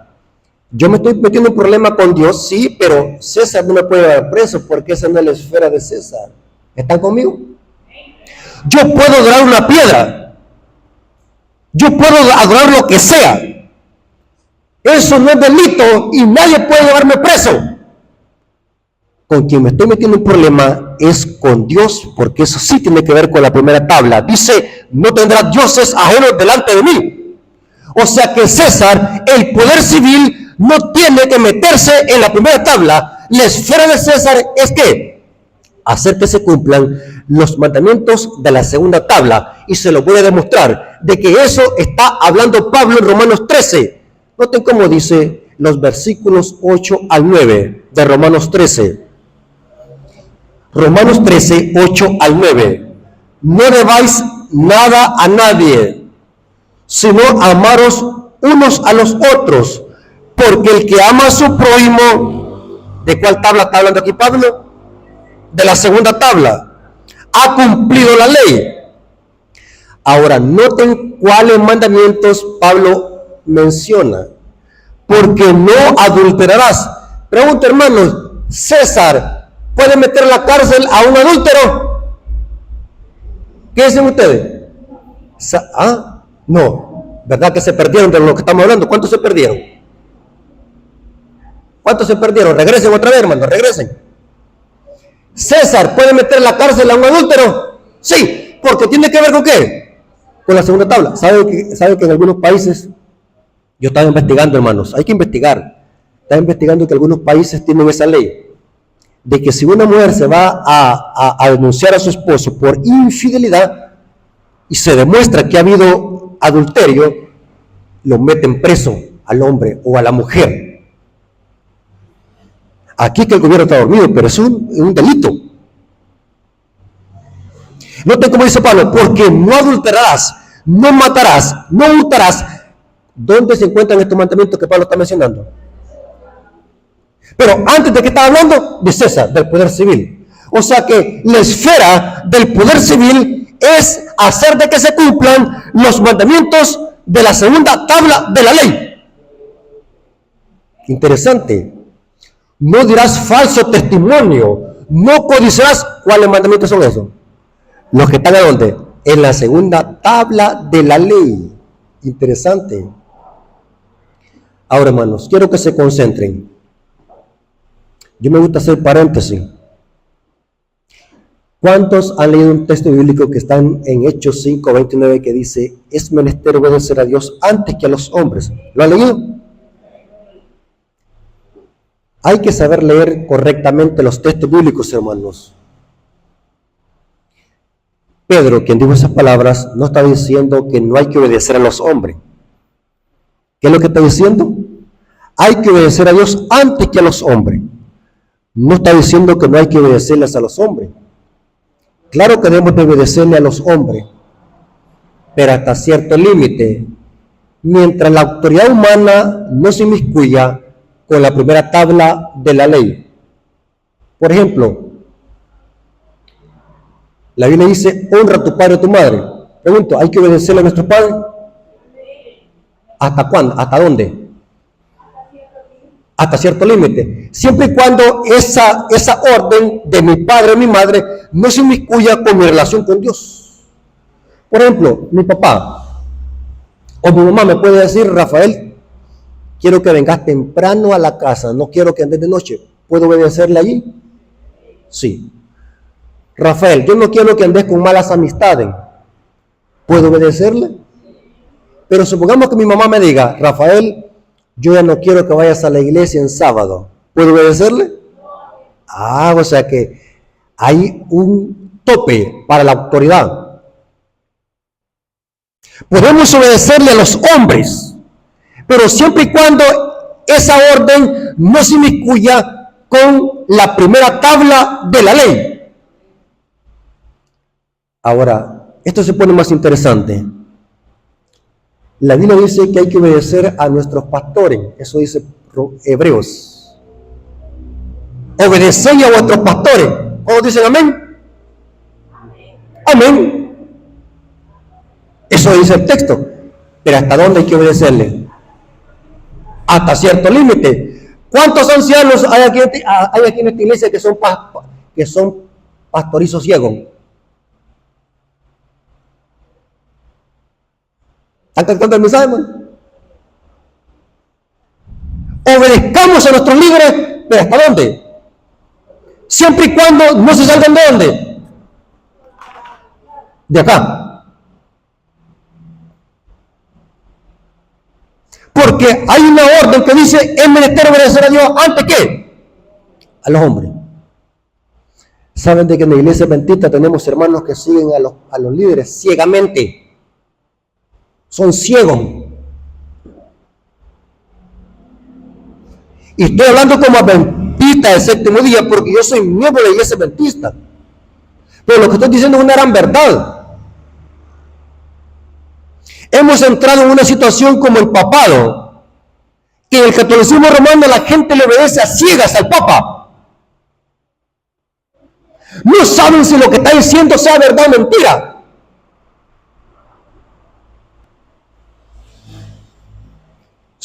Yo me estoy metiendo en un problema con Dios, sí, pero César no me puede llevar preso porque esa no es la esfera de César. ¿Están conmigo? Yo puedo adorar una piedra. Yo puedo adorar lo que sea. Eso no es delito y nadie puede llevarme preso. Con quien me estoy metiendo en un problema es con Dios, porque eso sí tiene que ver con la primera tabla. Dice, no tendrás dioses ajenos delante de mí. O sea que César, el poder civil, no tiene que meterse en la primera tabla. La esfera de César es que hacer que se cumplan los mandamientos de la segunda tabla. Y se lo voy a demostrar de que eso está hablando Pablo en Romanos 13. Noten cómo dice los versículos 8 al 9 de Romanos 13. Romanos 13, 8 al 9. No debáis nada a nadie, sino amaros unos a los otros, porque el que ama a su prójimo, ¿de cuál tabla está hablando aquí Pablo? De la segunda tabla. Ha cumplido la ley. Ahora, noten cuáles mandamientos Pablo menciona. Porque no adulterarás. Pregunta, hermanos, ¿César puede meter a la cárcel a un adúltero? ¿Qué dicen ustedes? No, ¿verdad que se perdieron de lo que estamos hablando? ¿Cuántos se perdieron? ¿Cuántos se perdieron? Regresen otra vez, hermanos, regresen. ¿César puede meter a la cárcel a un adúltero? Sí, porque tiene que ver con ¿qué? Con la segunda tabla. ¿Sabe que en algunos países, yo estaba investigando, hermanos, hay que investigar, estaba investigando que algunos países tienen esa ley, de que si una mujer se va a denunciar a su esposo por infidelidad y se demuestra que ha habido adulterio, lo meten preso al hombre o a la mujer. Aquí que el gobierno está dormido, pero es un delito. Noten cómo dice Pablo, porque no adulterarás, no matarás, no hurtarás. ¿Dónde se encuentran estos mandamientos que Pablo está mencionando? Pero antes de que estaba hablando de César, del poder civil. O sea que la esfera del poder civil es hacer de que se cumplan los mandamientos de la segunda tabla de la ley. Interesante. No dirás falso testimonio, no codiciarás. ¿Cuáles mandamientos son esos? Los que están ¿a dónde? En la segunda tabla de la ley. Interesante. Ahora, hermanos, quiero que se concentren. Yo me gusta hacer paréntesis. ¿Cuántos han leído un texto bíblico que está en Hechos 5:29 que dice, es menester obedecer a Dios antes que a los hombres? ¿Lo han leído? Hay que saber leer correctamente los textos bíblicos, hermanos. Pedro, quien dijo esas palabras, no está diciendo que no hay que obedecer a los hombres. ¿Qué es lo que está diciendo? Hay que obedecer a Dios antes que a los hombres. No está diciendo que no hay que obedecerles a los hombres. Claro que debemos de obedecerle a los hombres, pero hasta cierto límite. Mientras la autoridad humana no se inmiscuya con la primera tabla de la ley. Por ejemplo, la Biblia dice, honra a tu padre y a tu madre. Pregunto, ¿hay que obedecerle a nuestros padres? ¿Hasta cuándo? ¿Hasta dónde? Hasta cierto límite. Siempre y cuando esa orden de mi padre o mi madre no se inmiscuya con mi relación con Dios. Por ejemplo, mi papá o mi mamá me puede decir, Rafael, quiero que vengas temprano a la casa, no quiero que andes de noche. ¿Puedo obedecerle allí? Sí. Rafael, yo no quiero que andes con malas amistades. ¿Puedo obedecerle? Pero supongamos que mi mamá me diga, Rafael, yo ya no quiero que vayas a la iglesia en sábado. ¿Puedo obedecerle? O sea que hay un tope para la autoridad. Podemos obedecerle a los hombres, pero siempre y cuando esa orden no se inmiscuya con la primera tabla de la ley. Ahora, esto se pone más interesante. La Biblia dice que hay que obedecer a nuestros pastores. Eso dice Hebreos. Obedeced a vuestros pastores. ¿Cómo dicen amén? Amén. Eso dice el texto. Pero ¿hasta dónde hay que obedecerle? Hasta cierto límite. ¿Cuántos ancianos hay aquí en esta iglesia que son pastorizos ciegos? ¿Están captando el mensaje, hermano? Obedezcamos a nuestros líderes, pero ¿hasta dónde? Siempre y cuando no se salgan de dónde. De acá. Porque hay una orden que dice, es menester obedecer a Dios antes que a los hombres. Saben de que en la iglesia adventista tenemos hermanos que siguen a los líderes ciegamente. Son ciegos. Y estoy hablando como adventista del séptimo día porque yo soy miembro de la iglesia adventista. Pero lo que estoy diciendo es una gran verdad. Hemos entrado en una situación como el papado, que en el catolicismo romano la gente le obedece a ciegas al papa. No saben si lo que está diciendo sea verdad o mentira.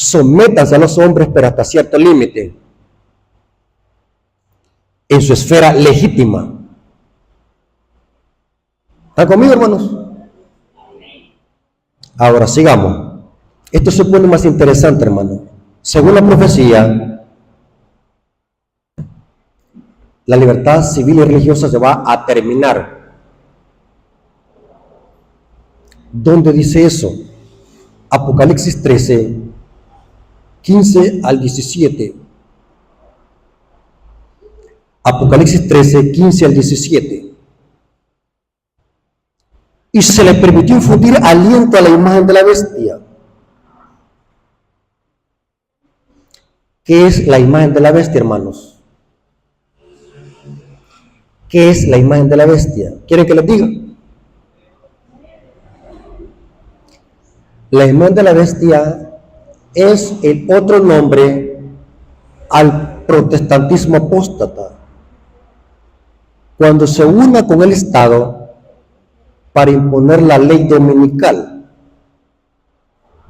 sométanse a los hombres, pero hasta cierto límite, en su esfera legítima. ¿Están conmigo, hermanos? Ahora sigamos. Esto se pone más interesante, hermano. Según la profecía, la libertad civil y religiosa se va a terminar. ¿Dónde dice eso? Apocalipsis 13, 15 al 17. Apocalipsis 13, 15 al 17. Y se le permitió infundir aliento a la imagen de la bestia. ¿Qué es la imagen de la bestia, hermanos? ¿Qué es la imagen de la bestia? ¿Quieren que les diga? La imagen de la bestia es el otro nombre al protestantismo apóstata. Cuando se una con el Estado para imponer la ley dominical.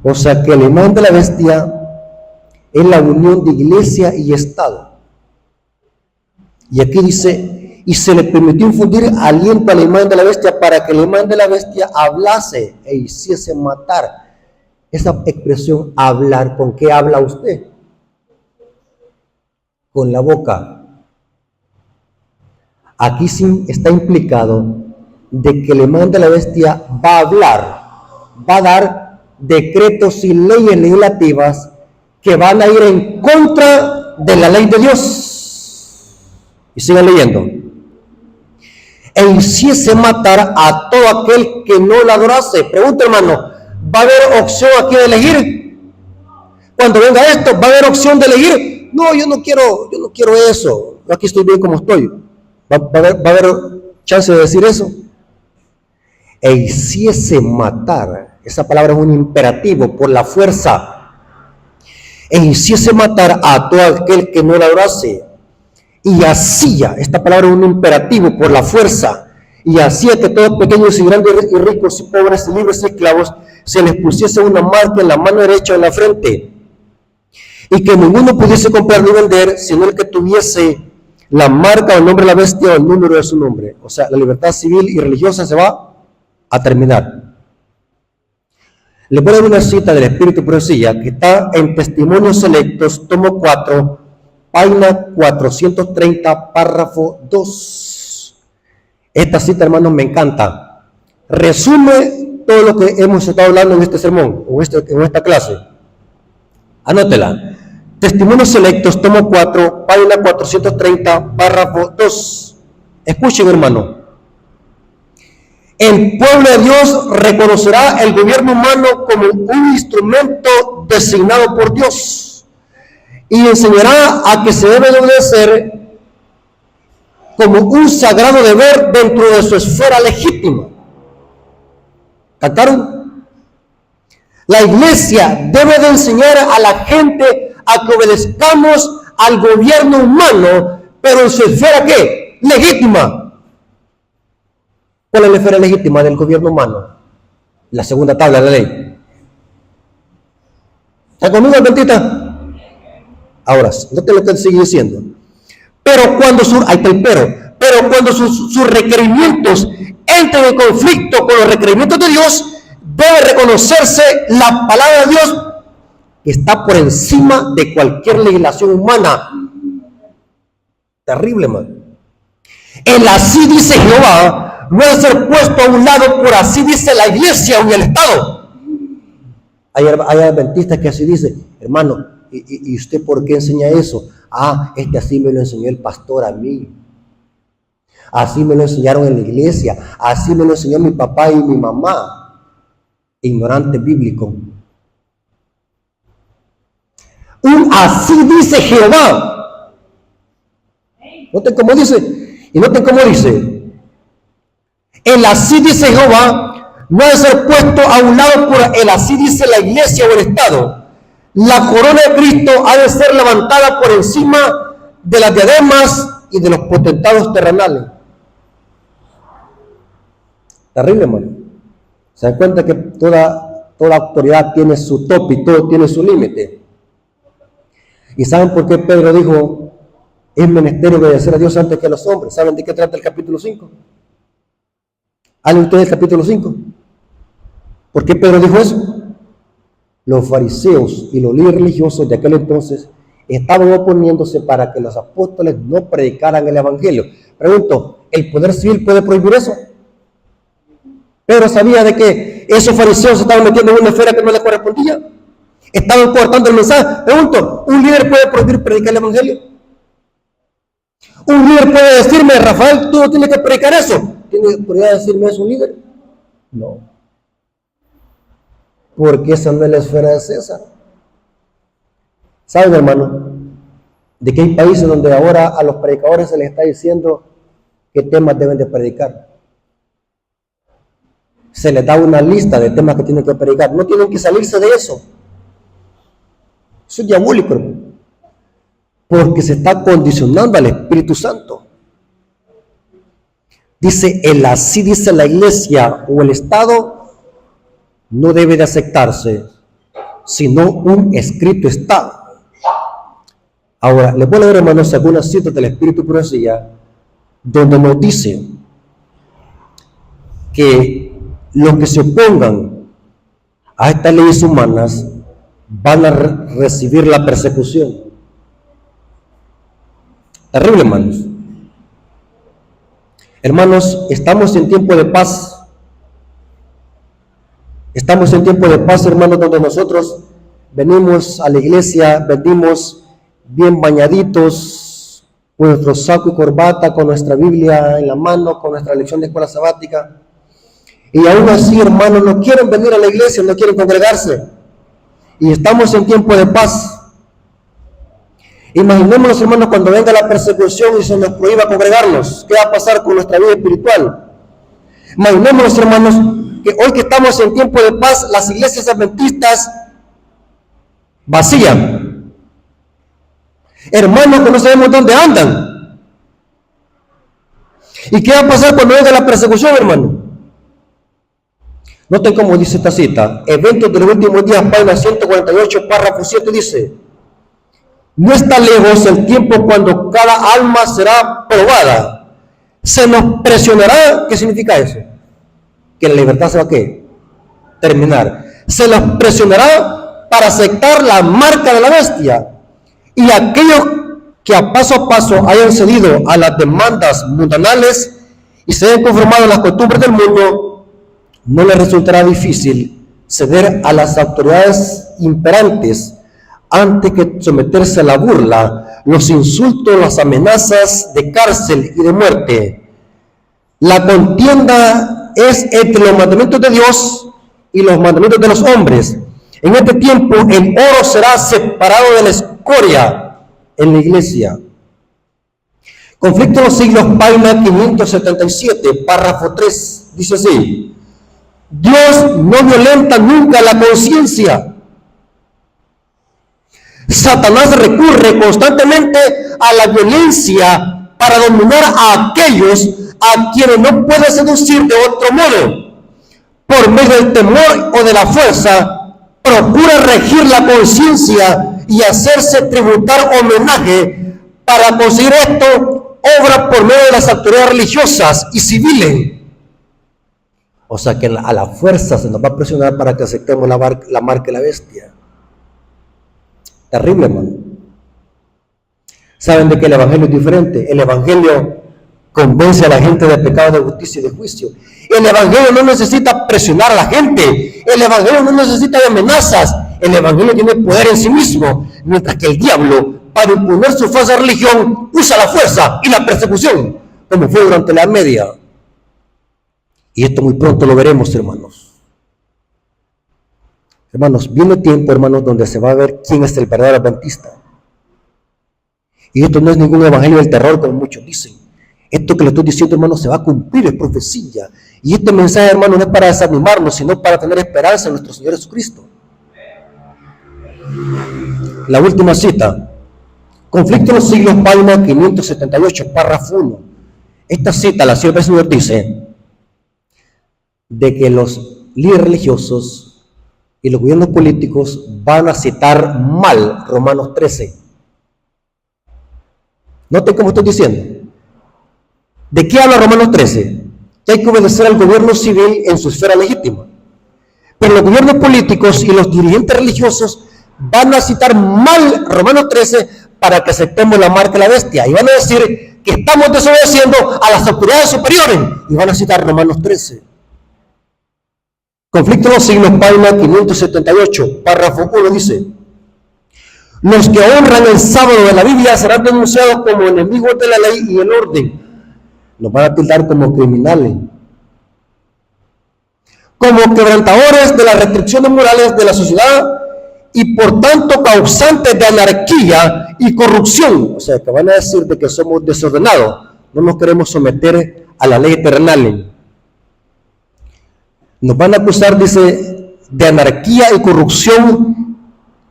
O sea que la imagen de la bestia es la unión de iglesia y Estado. Y aquí dice, y se le permitió infundir aliento a la imagen de la bestia para que la imagen de la bestia hablase e hiciese matar. Esa expresión hablar, ¿con qué habla usted? Con la boca. Aquí sí está implicado de que la imagen de la bestia va a hablar, va a dar decretos y leyes legislativas que van a ir en contra de la ley de Dios. Y sigan leyendo. E hiciese matar a todo aquel que no la adorase. Pregunta, hermano, ¿va a haber opción aquí de elegir? Cuando venga esto, ¿va a haber opción de elegir? No, yo no quiero eso. Yo aquí estoy bien como estoy. ¿Va a haber chance de decir eso? E hiciese matar. Esa palabra es un imperativo por la fuerza. E hiciese matar a todo aquel que no la adorase. Y hacía, esta palabra es un imperativo por la fuerza. Y hacía que todos pequeños y grandes y ricos y pobres y libres y esclavos se les pusiese una marca en la mano derecha o en la frente. Y que ninguno pudiese comprar ni vender, sino el que tuviese la marca o el nombre de la bestia o el número de su nombre. O sea, la libertad civil y religiosa se va a terminar. Le voy a dar una cita del Espíritu y Profecía que está en Testimonios Selectos, tomo 4, página 430, párrafo 2. Esta cita, hermanos, me encanta. Resume todo lo que hemos estado hablando en este sermón, o en esta clase. Anótela. Testimonios Selectos, tomo 4, página 430, párrafo 2. Escuchen, hermano. El pueblo de Dios reconocerá el gobierno humano como un instrumento designado por Dios y enseñará a que se debe obedecer como un sagrado deber dentro de su esfera legítima. ¿Captaron? La iglesia debe de enseñar a la gente a que obedezcamos al gobierno humano, pero en su esfera ¿qué? Legítima. ¿Cuál es la esfera legítima del gobierno humano? La segunda tabla de la ley. ¿Está conmigo, Adventista? Ahora, no te lo que sigue diciendo. Pero cuando pero cuando sus requerimientos entren en conflicto con los requerimientos de Dios, debe reconocerse la palabra de Dios que está por encima de cualquier legislación humana. Terrible, man. El así dice Jehová no debe ser puesto a un lado por así dice la iglesia o el Estado. Hay adventistas que así dicen, hermano, ¿y usted por qué enseña eso? Así me lo enseñó el pastor a mí. Así me lo enseñaron en la iglesia. Así me lo enseñó mi papá y mi mamá. Ignorante bíblico. Un así dice Jehová. Noten cómo dice. Y noten cómo dice. El así dice Jehová no debe ser puesto a un lado por el así dice la iglesia o el Estado. La corona de Cristo ha de ser levantada por encima de las diademas y de los potentados terrenales. Terrible, hermano. Se dan cuenta que toda autoridad tiene su tope y todo tiene su límite. ¿Y saben por qué Pedro dijo, es menester obedecer a Dios antes que a los hombres? ¿Saben de qué trata el capítulo 5? ¿Hablan ustedes del capítulo 5? ¿Por qué Pedro dijo eso? Los fariseos y los líderes religiosos de aquel entonces estaban oponiéndose para que los apóstoles no predicaran el evangelio. Pregunto, ¿el poder civil puede prohibir eso? Pedro sabía de que esos fariseos se estaban metiendo en una esfera que no les correspondía. Estaban cortando el mensaje. Pregunto, ¿un líder puede prohibir predicar el evangelio? ¿Un líder puede decirme, Rafael, tú no tienes que predicar eso? ¿Podría decirme eso un líder? No. Porque esa no es la esfera de César. ¿Saben, hermano? De que hay países donde ahora a los predicadores se les está diciendo qué temas deben de predicar. Se les da una lista de temas que tienen que predicar. No tienen que salirse de eso. Eso es diabólico, hermano. Porque se está condicionando al Espíritu Santo. Dice, así dice la iglesia o el Estado, no debe de aceptarse, sino un escrito está. Ahora, les voy a leer, hermanos, algunas citas del Espíritu y Profecía, donde nos dice que los que se opongan a estas leyes humanas van a recibir la persecución. Terrible, hermanos. Hermanos, estamos en tiempo de paz. Estamos en tiempo de paz, hermanos, donde nosotros venimos a la iglesia, venimos bien bañaditos, con nuestro saco y corbata, con nuestra Biblia en la mano, con nuestra lección de escuela sabática. Y aún así, hermanos, no quieren venir a la iglesia, no quieren congregarse. Y estamos en tiempo de paz. Imaginémonos, hermanos, cuando venga la persecución y se nos prohíba congregarnos. ¿Qué va a pasar con nuestra vida espiritual? Imaginémonos, hermanos, que hoy que estamos en tiempo de paz, las iglesias adventistas vacían. Hermanos que no sabemos dónde andan. ¿Y qué va a pasar cuando venga la persecución, hermano? Noten cómo dice esta cita. Eventos de los últimos días, página 148, párrafo 7, dice: no está lejos el tiempo cuando cada alma será probada. Se nos presionará. ¿Qué significa eso? Que la libertad se va a ¿qué? Terminar. Se nos presionará para aceptar la marca de la bestia. Y aquellos que a paso hayan cedido a las demandas mundanales y se hayan conformado a las costumbres del mundo, no les resultará difícil ceder a las autoridades imperantes antes que someterse a la burla, los insultos, las amenazas de cárcel y de muerte. La contienda es entre los mandamientos de Dios y los mandamientos de los hombres. En este tiempo el oro será separado de la escoria en la iglesia. Conflicto de los siglos, página 577, párrafo 3, dice así: Dios no violenta nunca la conciencia. Satanás recurre constantemente a la violencia para dominar a aquellos a quienes no puede seducir de otro modo. Por medio del temor o de la fuerza, procura regir la conciencia y hacerse tributar homenaje. Para conseguir esto, obra por medio de las autoridades religiosas y civiles. O sea que a la fuerza se nos va a presionar para que aceptemos la marca de la bestia. Terrible, hermano. ¿Saben de que el evangelio es diferente? El evangelio convence a la gente de pecado, de justicia y de juicio. El evangelio no necesita presionar a la gente. El evangelio no necesita de amenazas. El evangelio tiene poder en sí mismo. Mientras que el diablo, para imponer su falsa religión, usa la fuerza y la persecución, como fue durante la Edad Media. Y esto muy pronto lo veremos, hermanos. Hermanos, viene tiempo, hermanos, donde se va a ver quién es el verdadero adventista. Y esto no es ningún evangelio del terror, como muchos dicen. Esto que le estoy diciendo, hermanos, se va a cumplir, es profecía. Y este mensaje, hermanos, no es para desanimarnos, sino para tener esperanza en nuestro Señor Jesucristo. La última cita. Conflicto de los siglos, página 578, párrafo 1. Esta cita, la sierva del Señor dice de que los líderes religiosos y los gobiernos políticos van a citar mal Romanos 13. Noten cómo estoy diciendo. ¿De qué habla Romanos 13? Que hay que obedecer al gobierno civil en su esfera legítima. Pero los gobiernos políticos y los dirigentes religiosos van a citar mal Romanos 13 para que aceptemos la marca de la bestia. Y van a decir que estamos desobedeciendo a las autoridades superiores. Y van a citar Romanos 13. Conflicto de los siglos, página 578, párrafo 1 dice: los que honran el sábado de la Biblia serán denunciados como enemigos de la ley y el orden. Nos van a tildar como criminales, como quebrantadores de las restricciones morales de la sociedad y por tanto causantes de anarquía y corrupción. O sea, que van a decir de que somos desordenados, no nos queremos someter a la ley terrenal. Nos van a acusar, dice, de anarquía y corrupción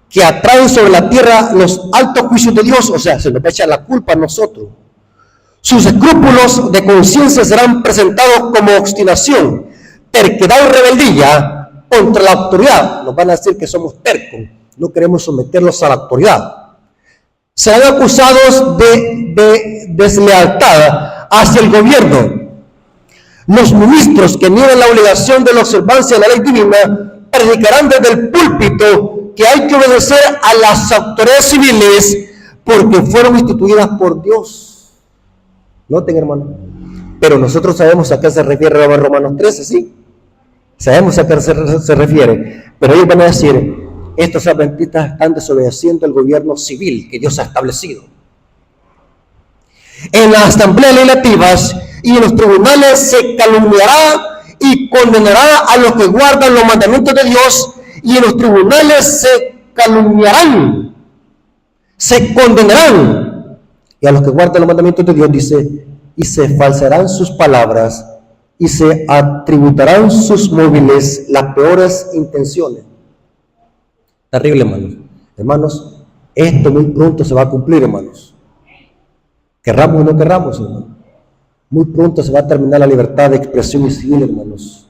que atraen sobre la tierra los altos juicios de Dios. O sea, se nos va a echar la culpa a nosotros. Sus escrúpulos de conciencia serán presentados como obstinación, terquedad y rebeldía contra la autoridad. Nos van a decir que somos tercos, no queremos someterlos a la autoridad. Serán acusados de deslealtad hacia el gobierno. Los ministros que niegan la obligación de la observancia de la ley divina predicarán desde el púlpito que hay que obedecer a las autoridades civiles porque fueron instituidas por Dios. Noten, hermano. Pero nosotros sabemos a qué se refiere Romanos 13, ¿sí? Sabemos a qué se refiere. Pero ellos van a decir, estos adventistas están desobedeciendo el gobierno civil que Dios ha establecido. En las asambleas legislativas y en los tribunales se calumniará y condenará a los que guardan los mandamientos de Dios, y en los tribunales se calumniarán, se condenarán, y a los que guardan los mandamientos de Dios, dice, y se falsearán sus palabras y se atributarán sus móviles las peores intenciones. Terrible, hermanos. Hermanos, esto muy pronto se va a cumplir, hermanos. Querramos o no querramos, hermanos. Muy pronto se va a terminar la libertad de expresión y civil, hermanos.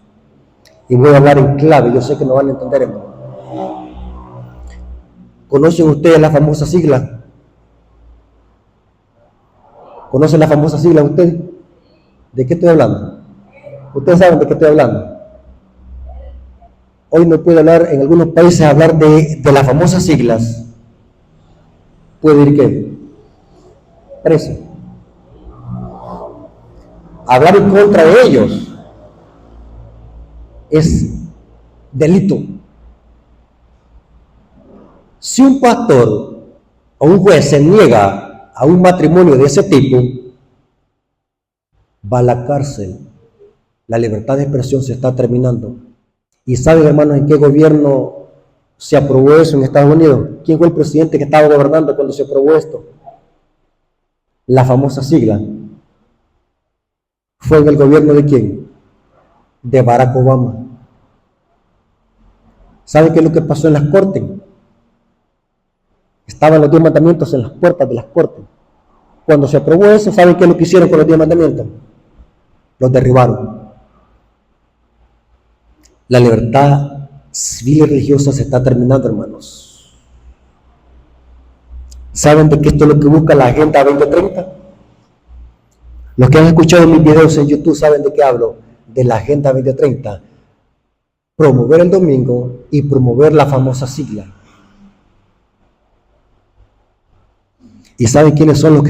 Y voy a hablar en clave, yo sé que no van a entender, hermanos. ¿Conocen ustedes la famosa sigla? ¿Conocen la famosa sigla ustedes? ¿De qué estoy hablando? Ustedes saben de qué estoy hablando. Hoy no puedo hablar, en algunos países, hablar de las famosas siglas. Puede ir ¿qué? Preso. Hablar en contra de ellos es delito. Si un pastor o un juez se niega a un matrimonio de ese tipo, va a la cárcel. La libertad de expresión se está terminando. ¿Y saben, hermanos, en qué gobierno se aprobó eso en Estados Unidos? ¿Quién fue el presidente que estaba gobernando cuando se aprobó esto? La famosa sigla. ¿Fue en el gobierno de quién? De Barack Obama. ¿Saben qué es lo que pasó en las cortes? Estaban los 10 mandamientos en las puertas de las cortes. Cuando se aprobó eso, ¿saben qué es lo que hicieron con los 10 mandamientos? Los derribaron. La libertad civil y religiosa se está terminando, hermanos. ¿Saben de qué esto es lo que busca la Agenda 2030? Los que han escuchado mis videos en YouTube saben de qué hablo, de la Agenda 2030. Promover el domingo y promover la famosa sigla. ¿Y saben quiénes son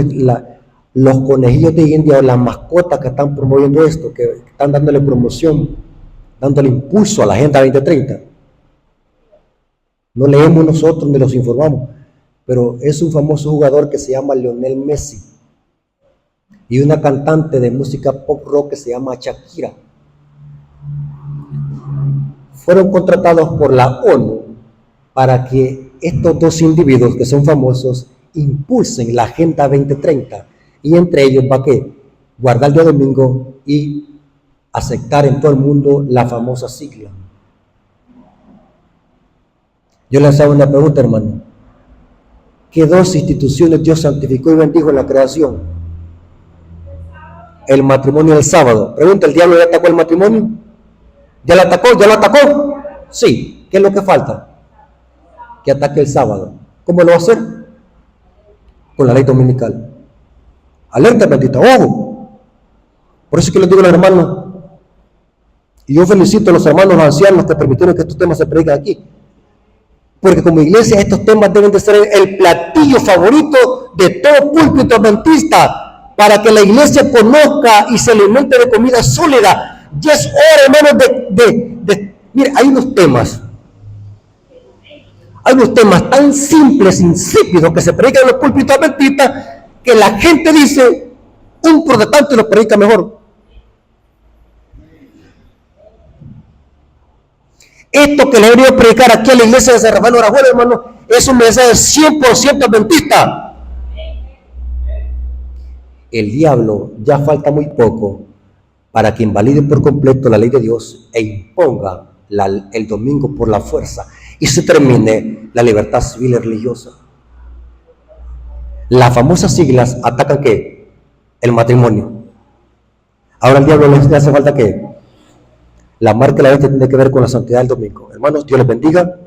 los conejillos de India o las mascotas que están promoviendo esto, que están dándole promoción, dándole impulso a la Agenda 2030? No leemos nosotros ni los informamos, pero es un famoso jugador que se llama Lionel Messi y una cantante de música pop rock que se llama Shakira. Fueron contratados por la ONU para que estos dos individuos que son famosos impulsen la Agenda 2030, y entre ellos va que guardar el día domingo y aceptar en todo el mundo la famosa sigla. Yo les hago una pregunta, hermano. ¿Qué dos instituciones Dios santificó y bendijo en la creación? El matrimonio y el sábado. Pregunta, ¿el diablo ya atacó el matrimonio? ¿Ya lo atacó? ¿Ya lo atacó? Sí. ¿Qué es lo que falta? Que ataque el sábado. ¿Cómo lo va a hacer? Con la ley dominical. Alerta bendita, ojo. Por eso es que les digo a los hermanos, y yo felicito a los hermanos, los ancianos que permitieron que estos temas se prediquen aquí. Porque como iglesia estos temas deben de ser el platillo favorito de todo púlpito adventista, para que la iglesia conozca y se alimente de comida sólida. Ya es hora, hermanos, mire, hay unos temas tan simples, insípidos, que se predican en los púlpitos adventistas, que la gente dice, un protestante lo predica mejor. Esto que le he venido a predicar aquí a la iglesia de San Rafael Orajuela, hermano, es un mensaje 100% adventista. El diablo ya falta muy poco para que invalide por completo la ley de Dios e imponga el domingo por la fuerza y se termine la libertad civil y religiosa. Las famosas siglas atacan ¿qué? El matrimonio. Ahora el diablo le hace falta ¿qué? La marca de la bestia tiene que ver con la santidad del domingo. Hermanos, Dios les bendiga.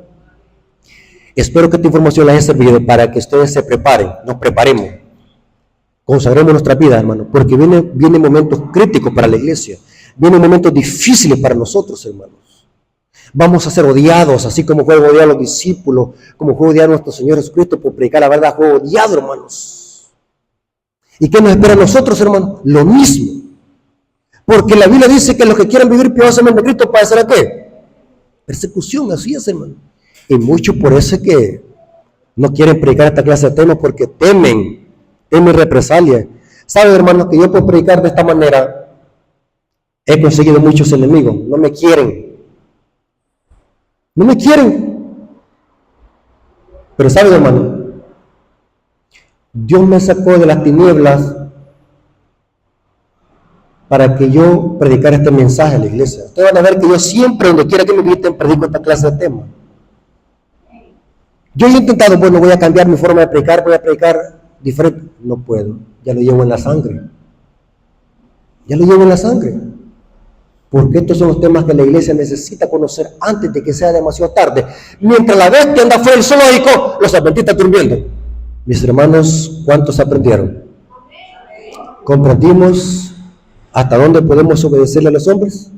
Espero que esta información les haya servido para que ustedes se preparen, nos preparemos, consagremos nuestra vida, hermanos, porque vienen momentos críticos para la iglesia, vienen momentos difíciles para nosotros, hermanos. Vamos a ser odiados, así como fue odiado a los discípulos, como fue odiado a nuestro Señor Jesucristo por predicar la verdad, fue odiado, hermanos. ¿Y qué nos espera a nosotros, hermanos? Lo mismo. Porque la Biblia dice que los que quieran vivir piadosamente en Cristo padecerán ¿qué? Persecución, así es, hermano. Y muchos por eso es que no quieren predicar esta clase de temas, porque temen represalias. ¿Saben, hermanos, que yo por predicar de esta manera he conseguido muchos enemigos? No me quieren. Pero ¿saben, hermano? Dios me sacó de las tinieblas para que yo predicara este mensaje a la iglesia. Ustedes van a ver que yo siempre, donde quiera que me inviten, predico esta clase de temas. Yo he intentado, bueno, voy a cambiar mi forma de predicar, voy a predicar diferente. No puedo, ya lo llevo en la sangre. Porque estos son los temas que la iglesia necesita conocer antes de que sea demasiado tarde. Mientras la bestia anda fuera del zoológico, los adventistas durmiendo. Mis hermanos, ¿cuántos aprendieron? ¿Comprendimos hasta dónde podemos obedecerle a los hombres?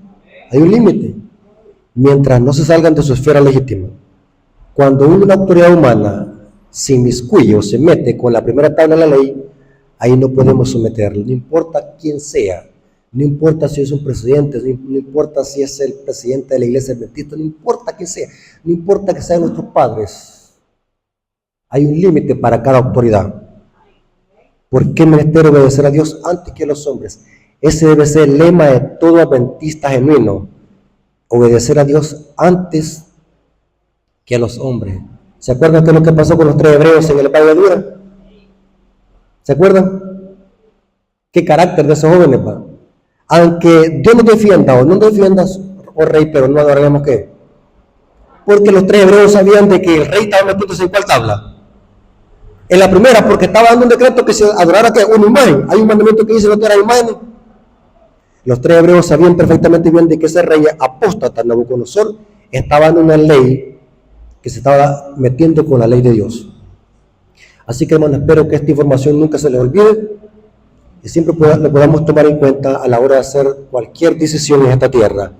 Hay un límite. Mientras no se salgan de su esfera legítima. Cuando una autoridad humana se inmiscuye o se mete con la primera tabla de la ley, ahí no podemos someterlo. No importa quién sea. No importa si es un presidente, no importa si es el presidente de la iglesia adventista, no importa quién sea, no importa que sean nuestros padres. Hay un límite para cada autoridad. ¿Por qué menester obedecer a Dios antes que a los hombres? Ese debe ser el lema de todo adventista genuino. Obedecer a Dios antes que a los hombres. ¿Se acuerdan qué es lo que pasó con los 3 hebreos en el valle de Dura? ¿Se acuerdan? ¿Qué carácter de esos jóvenes, pa? Aunque Dios nos defienda o no nos defiendas, oh rey, pero no adoraremos ¿qué? Porque los 3 hebreos sabían de que el rey estaba metiéndose en cuál tabla. En la primera, porque estaba dando un decreto que se adorara ¿qué? Una imagen. Hay un mandamiento que dice no te harás imagen. Los 3 hebreos sabían perfectamente bien de que ese rey apóstata, Nabucodonosor, estaba en una ley que se estaba metiendo con la ley de Dios. Así que, hermano, espero que esta información nunca se les olvide y siempre lo podamos tomar en cuenta a la hora de hacer cualquier decisión en esta tierra.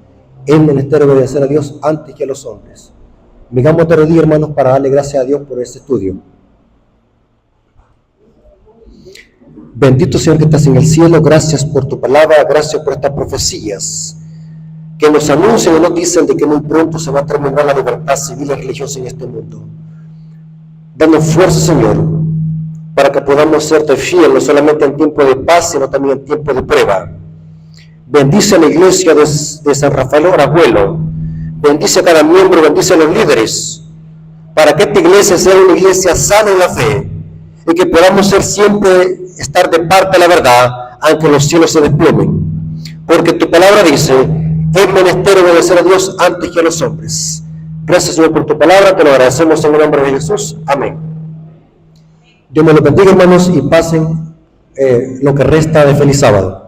Es menester obedecer a Dios antes que a los hombres. Vengamos otro día, hermanos, para darle gracias a Dios por este estudio. Bendito Señor que estás en el cielo, gracias por tu palabra, gracias por estas profecías que nos anuncian y nos dicen de que muy pronto se va a terminar la libertad civil y religiosa en este mundo. Danos fuerza, Señor, para que podamos serte fiel, no solamente en tiempo de paz, sino también en tiempo de prueba. Bendice a la iglesia de San Rafael Orajuela, bendice a cada miembro, bendice a los líderes, para que esta iglesia sea una iglesia sana en la fe, y que podamos ser siempre, estar de parte de la verdad, aunque los cielos se desplomen. Porque tu palabra dice, es menester obedecer a Dios antes que a los hombres. Gracias, Señor, por tu palabra, te lo agradecemos en el nombre de Jesús. Amén. Dios me lo bendiga, hermanos, y pasen lo que resta de feliz sábado.